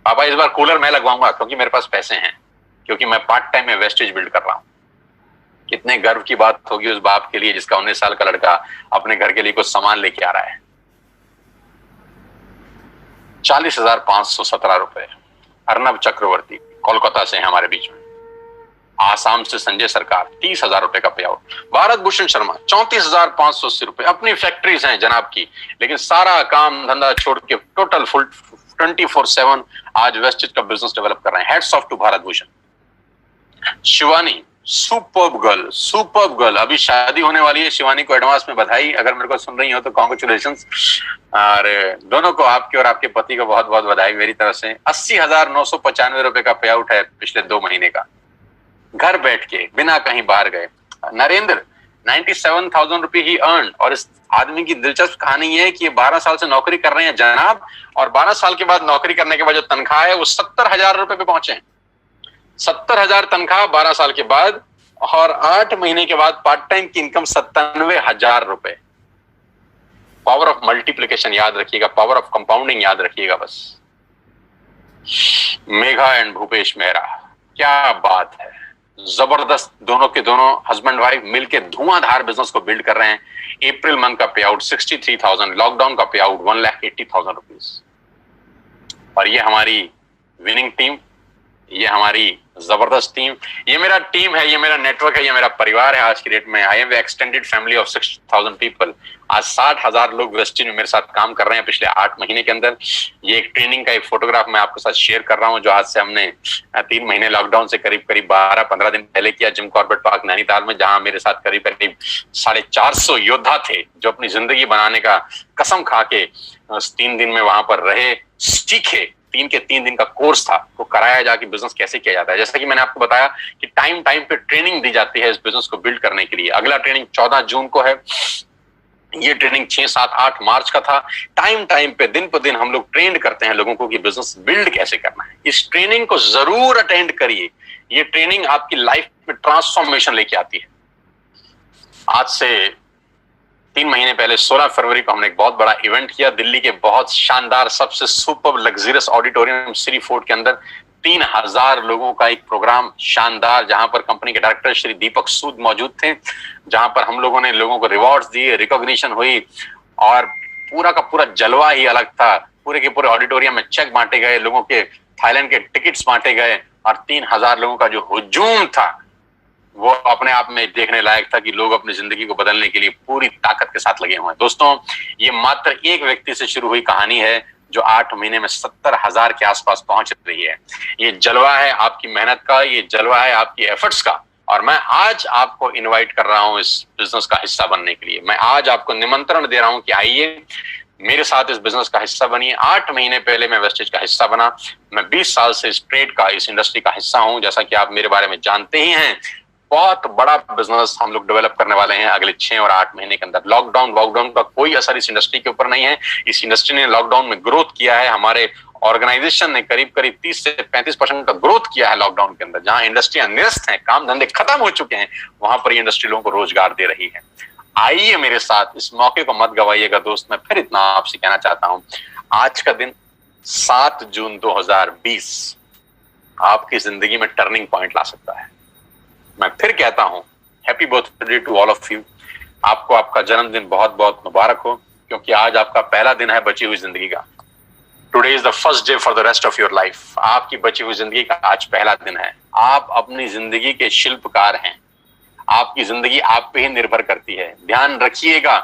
पापा इस बार कूलर मैं लगवाऊंगा क्योंकि मेरे पास पैसे हैं, क्योंकि मैं पार्ट टाइम में वेस्टेज बिल्ड कर रहा हूं। कितने गर्व की बात होगी उस बाप के लिए जिसका 19 साल का लड़का अपने घर के लिए कुछ सामान लेके आ रहा है। 40,517 रुपए। अर्नब चक्रवर्ती कोलकाता से है हमारे बीच में। आसाम से संजय सरकार 30,000 रुपए का पे आउट। भारत भूषण शर्मा 34,580 रुपए। अपनी फैक्ट्रीज हैं जनाब की, लेकिन सारा काम धंधा छोड़ के टोटल फुल 24/7 आज वेस्टेज का बिजनेस डेवलप कर रहे हैं। Hats off to Bharat Bhushan. Shivani superb girl, अभी शादी होने वाली है। शिवानी को एडवांस में बधाई, अगर मेरे को सुन रही हो तो कॉन्ग्रेचुलेशंस। और दोनों को, आपके और आपके पति को बहुत बहुत बधाई मेरी तरफ से। 80,995 रुपए का पे आउट है पिछले 2 महीने का, घर बैठ के बिना कहीं बाहर गए। नरेंद्र 97,000 रुपए ही अर्न। और इस आदमी की दिलचस्प कहानी ये है कि ये 12 साल से नौकरी कर रहे हैं जनाब, और 12 साल के बाद नौकरी करने के बाद जो तनख्वाह है वो 70,000 रुपए पे पहुंचे हैं। 70,000 तनख्वाह 12 साल के बाद, और 8 महीने के बाद पार्ट टाइम की इनकम 97,000 रुपए। पावर ऑफ मल्टीप्लिकेशन याद रखिएगा, पावर ऑफ कंपाउंडिंग याद रखिएगा बस। मेघा एंड भूपेश मेहरा, क्या बात है, जबरदस्त। दोनों के दोनों हस्बैंड वाइफ मिलकर धुआंधार बिजनेस को बिल्ड कर रहे हैं। अप्रैल मंथ का पे आउट 63,000, लॉकडाउन का पे आउट 1,80,000 रुपीज। और ये हमारी विनिंग टीम, ये हमारी जबरदस्त टीम, ये मेरा टीम है, ये मेरा नेटवर्क है, ये मेरा परिवार है। आज की डेट में I am extended family of 6,000 people. आज 60,000 लोग वेस्टेज में मेरे साथ काम कर रहे हैं पिछले 8 महीने के अंदर। ये एक ट्रेनिंग का एक फोटोग्राफ मैं आपके साथ शेयर कर रहा हूं, जो आज से हमने 3 महीने लॉकडाउन से करीब 12-15 दिन पहले किया जिम कॉर्बेट पार्क नैनीताल में, जहां मेरे साथ करीब 450 योद्धा थे जो अपनी जिंदगी बनाने का कसम खा के 3 दिन में वहां पर रहे, सीखे। 3 दिन का कोर्स था, वो कराया जाके बिजनेस कैसे किया जाता है। जैसा कि मैंने आपको बताया कि टाइम पे ट्रेनिंग दी जाती है इस बिजनेस को बिल्ड करने के लिए। अगला ट्रेनिंग 14 जून को है, ये ट्रेनिंग 6, 7, 8 मार्च का था। टाइम पे दिन पर दिन हम लोग ट्रेंड करते हैं लोगों को कि बिजनेस बिल्ड कैसे करना है। इस ट्रेनिंग को जरूर अटेंड करिए, ये ट्रेनिंग आपकी लाइफ में ट्रांसफॉर्मेशन लेके आती है। आज से 3 महीने पहले 16 फरवरी को हमने एक बहुत बड़ा इवेंट किया दिल्ली के बहुत शानदार सबसे super luxurious auditorium Shri fort के अंदर। 3,000 लोगों का एक प्रोग्राम शानदार, जहां पर कंपनी के डायरेक्टर श्री दीपक सूद मौजूद थे, जहां पर हम लोगों ने लोगों को रिवॉर्ड्स दिए, रिकॉग्निशन हुई, और पूरा का पूरा जलवा ही अलग था। पूरे के पूरे ऑडिटोरियम में चेक बांटे गए, लोगों के थाईलैंड के टिकट्स बांटे गए, और 3,000 लोगों का जो हुजूम था वो अपने आप में देखने लायक था कि लोग अपनी जिंदगी को बदलने के लिए पूरी ताकत के साथ लगे हुए हैं। दोस्तों, ये मात्र एक व्यक्ति से शुरू हुई कहानी है जो 8 महीने में 70,000 के आसपास पहुंच रही है। ये जलवा है आपकी मेहनत का, ये जलवा है आपकी एफर्ट्स का, और मैं आज आपको इनवाइट कर रहा हूं इस बिजनेस का हिस्सा बनने के लिए। मैं आज आपको निमंत्रण दे रहा हूं कि आइए मेरे साथ इस बिजनेस का हिस्सा बनिए। 8 महीने पहले मैं वेस्टेज का हिस्सा बना। मैं 20 साल से इस ट्रेड का, इस इंडस्ट्री का हिस्सा हूं। जैसा कि आप मेरे बारे में जानते ही हैं, बहुत बड़ा बिजनेस हम लोग डेवलप करने वाले हैं अगले 6 और 8 महीने के अंदर। लॉकडाउन का कोई असर इस इंडस्ट्री के ऊपर नहीं है। इस इंडस्ट्री ने लॉकडाउन में ग्रोथ किया है। हमारे ऑर्गेनाइजेशन ने करीब 30 से 35% का ग्रोथ किया है लॉकडाउन के अंदर। जहां इंडस्ट्रियां निरस्त हैं, काम धंधे खत्म हो चुके हैं, वहां पर ये इंडस्ट्री लोगों को रोजगार दे रही है। आइए मेरे साथ, इस मौके को मत गवाइएगा दोस्त। मैं फिर इतना आपसे कहना चाहता हूं, आज का दिन 7 जून 2020 आपकी जिंदगी में टर्निंग पॉइंट ला सकता है। मैं फिर कहता हूं, happy birthday to all of you. आपको आपका जन्मदिन बहुत बहुत मुबारक हो, क्योंकि आज आपका पहला दिन है बची हुई जिंदगी का। Today is the first day for the rest of your life. आपकी बची हुई जिंदगी का आज पहला दिन है। आप अपनी जिंदगी के शिल्पकार हैं। आपकी जिंदगी आप पे ही निर्भर करती है। ध्यान रखिएगा,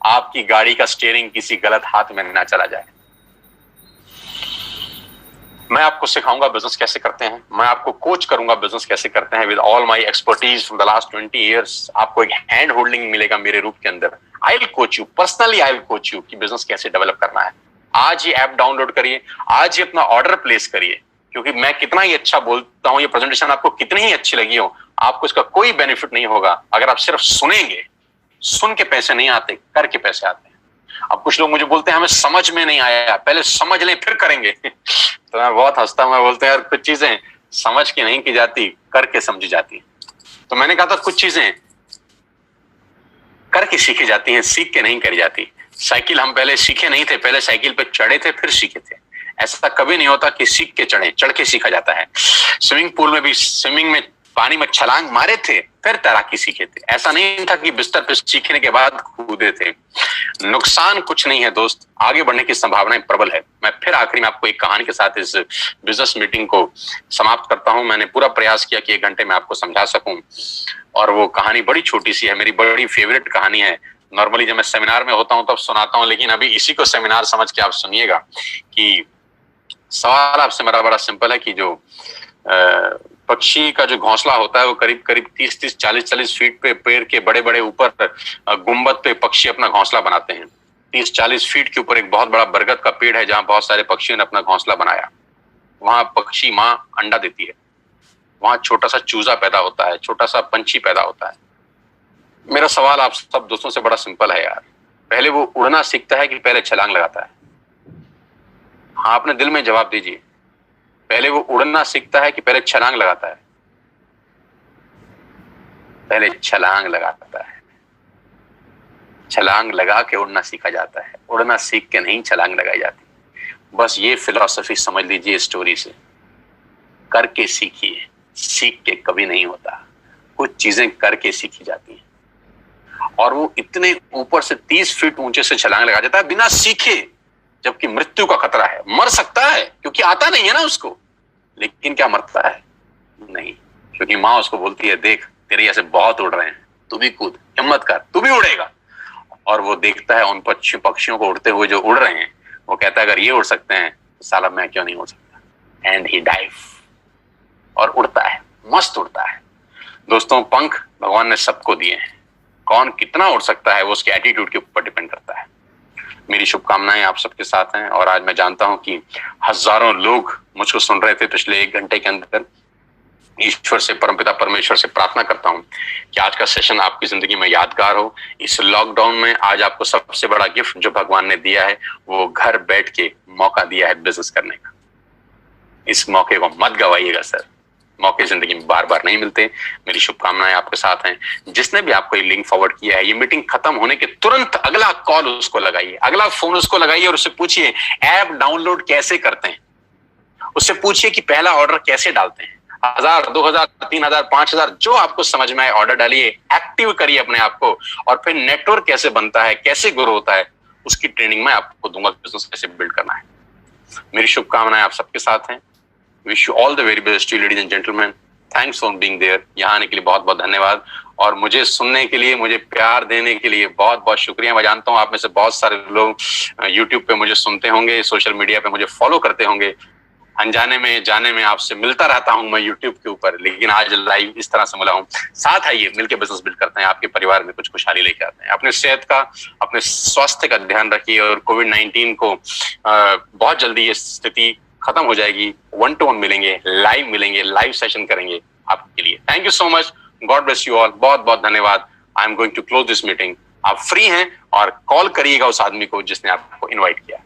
आपकी गाड़ी का स्टीयरिंग किसी गलत हाथ में ना चला जाए। मैं आपको सिखाऊंगा बिजनेस कैसे करते हैं, मैं आपको कोच करूंगा बिजनेस कैसे करते हैं with all my expertise from the last 20 years. आपको एक हैंड होल्डिंग मिलेगा मेरे रूप के अंदर। I will coach you personally, I will coach you कि बिजनेस कैसे डेवलप करना है। आज ये ऐप डाउनलोड करिए, आज ही अपना ऑर्डर प्लेस करिए, क्योंकि मैं कितना ही अच्छा बोलता हूं, ये प्रेजेंटेशन आपको कितनी ही अच्छी लगी हो, आपको इसका कोई बेनिफिट नहीं होगा अगर आप सिर्फ सुनेंगे। सुन के पैसे नहीं आते, करके पैसे आते हैं। अब कुछ लोग मुझे बोलते हैं हमें समझ में नहीं आया, पहले समझ लें फिर करेंगे। तो मैं बहुत हंसता हूं, मैं बोलते हैं यार कुछ चीजें समझ के नहीं की जाती, करके समझी जाती है। तो मैंने कहा था कुछ चीजें करके सीखी जाती हैं, सीख के नहीं करी जाती। साइकिल हम पहले सीखे नहीं थे, पहले साइकिल पे चढ़े थे फिर सीखे थे। ऐसा कभी नहीं होता कि सीख के चढ़े, चढ़ के सीखा जाता है। स्विमिंग पूल में भी स्विमिंग में पानी में छलांग मारे थे फिर तैराकी सीखे थे। ऐसा नहीं था कि बिस्तर पे सीखने के बाद कूदे थे। नुकसान कुछ नहीं है दोस्त, आगे बढ़ने की संभावनाएं प्रबल है। मैं फिर आखिरी में आपको एक कहानी के साथ इस बिजनेस मीटिंग को समाप्त करता हूं। मैंने पूरा प्रयास किया कि 1 घंटे में आपको समझा सकूं, और वो कहानी बड़ी छोटी सी है, मेरी बड़ी फेवरेट कहानी है। नॉर्मली जब मैं सेमिनार में होता हूं तब सुनाता हूं, लेकिन अभी इसी को सेमिनार समझ के आप सुनिएगा। कि सवाल आपसे मेरा बड़ा सिंपल है कि जो पक्षी का जो घोंसला होता है वो करीब करीब 30-30, 40-40 फीट पे पेड़ के बड़े बड़े ऊपर गुंबद पे पक्षी अपना घोंसला बनाते हैं। 30-40 फीट के ऊपर एक बहुत बड़ा बरगद का पेड़ है जहां बहुत सारे पक्षियों ने अपना घोंसला बनाया। वहां पक्षी माँ अंडा देती है, वहां छोटा सा चूजा पैदा होता है, छोटा सा पंछी पैदा होता है। मेरा सवाल आप सब दोस्तों से बड़ा सिंपल है यार, पहले वो उड़ना सीखता है कि पहले छलांग लगाता है? हाँ, अपने दिल में जवाब दीजिए। पहले वो उड़ना सीखता है कि पहले छलांग लगाता है? पहले छलांग लगाता है। छलांग लगा के उड़ना सीखा जाता है, उड़ना सीख के नहीं छलांग लगाई जाती। बस ये फिलॉसफी समझ लीजिए स्टोरी से। करके सीखिए, सीख के कभी नहीं होता। कुछ चीजें करके सीखी जाती हैं। और वो इतने ऊपर से 30 फीट ऊंचे से छलांग लगा जाता है बिना सीखे, जबकि मृत्यु का खतरा है। मर सकता है क्योंकि आता नहीं है ना उसको, लेकिन क्या मरता है? नहीं, क्योंकि माँ उसको बोलती है देख तेरे ऐसे बहुत उड़ रहे हैं, तू भी कूद, हिम्मत कर, तू भी उड़ेगा। और वो देखता है उन पक्षियों को उड़ते हुए जो उड़ रहे हैं, वो कहता है अगर ये उड़ सकते हैं तो साला मैं क्यों नहीं उड़ सकता। एंड ही डाइव, और उड़ता है, मस्त उड़ता है। दोस्तों, पंख भगवान ने सबको दिए हैं, कौन कितना उड़ सकता है वो उसके एटीट्यूड के ऊपर डिपेंड करता है। मेरी शुभकामनाएं आप सबके साथ हैं। और आज मैं जानता हूं कि हजारों लोग मुझको सुन रहे थे पिछले 1 घंटे के अंदर। ईश्वर से, परमपिता परमेश्वर से प्रार्थना करता हूं कि आज का सेशन आपकी जिंदगी में यादगार हो। इस लॉकडाउन में आज आपको सबसे बड़ा गिफ्ट जो भगवान ने दिया है वो घर बैठ के मौका दिया है बिजनेस करने का। इस मौके को मत गवाइएगा सर, मौके जिंदगी में बार बार नहीं मिलते। मेरी शुभकामनाएं आपके साथ हैं। जिसने भी आपको ये लिंक फॉरवर्ड किया है, ये मीटिंग खत्म होने के तुरंत अगला कॉल उसको लगाइए, अगला फोन उसको लगाइए और उससे पूछिए ऐप डाउनलोड कैसे करते हैं। उससे पूछिए कि पहला ऑर्डर कैसे डालते हैं। 1000, 2000, 3000, 5000 जो आपको समझ में आए ऑर्डर डालिए, एक्टिव करिए अपने आप को, और फिर नेटवर्क कैसे बनता है, कैसे ग्रो होता है, उसकी ट्रेनिंग मैं आपको दूंगा, बिजनेस कैसे बिल्ड करना है। मेरी शुभकामनाएं आप सबके साथ हैं। Wish you all the very best ladies and gentleman. Thanks for being there. यहाँ आने के लिए बहुत बहुत धन्यवाद, और मुझे सुनने के लिए, मुझे प्यार देने के लिए बहुत बहुत शुक्रिया। मैं जानता हूँ आप में से बहुत सारे लोग यूट्यूब पे मुझे सुनते होंगे, सोशल मीडिया पे मुझे फॉलो करते होंगे। अनजाने में जाने में आपसे मिलता रहता हूं मैं यूट्यूब के ऊपर, लेकिन आज लाइव इस तरह से मिला हूं। साथ आइए, मिलकर बिजनेस बिल्ड करते हैं, आपके परिवार में कुछ खुशहाली लेके आते हैं। अपने सेहत का, अपने स्वास्थ्य का ध्यान रखिए, और कोविड-19 को बहुत जल्दी ये स्थिति खत्म हो जाएगी। 1-to-1 मिलेंगे, लाइव सेशन करेंगे आपके लिए। Thank you so much, God bless you all. बहुत बहुत धन्यवाद। I am going to close this meeting. आप फ्री हैं और कॉल करिएगा उस आदमी को जिसने आपको इन्वाइट किया।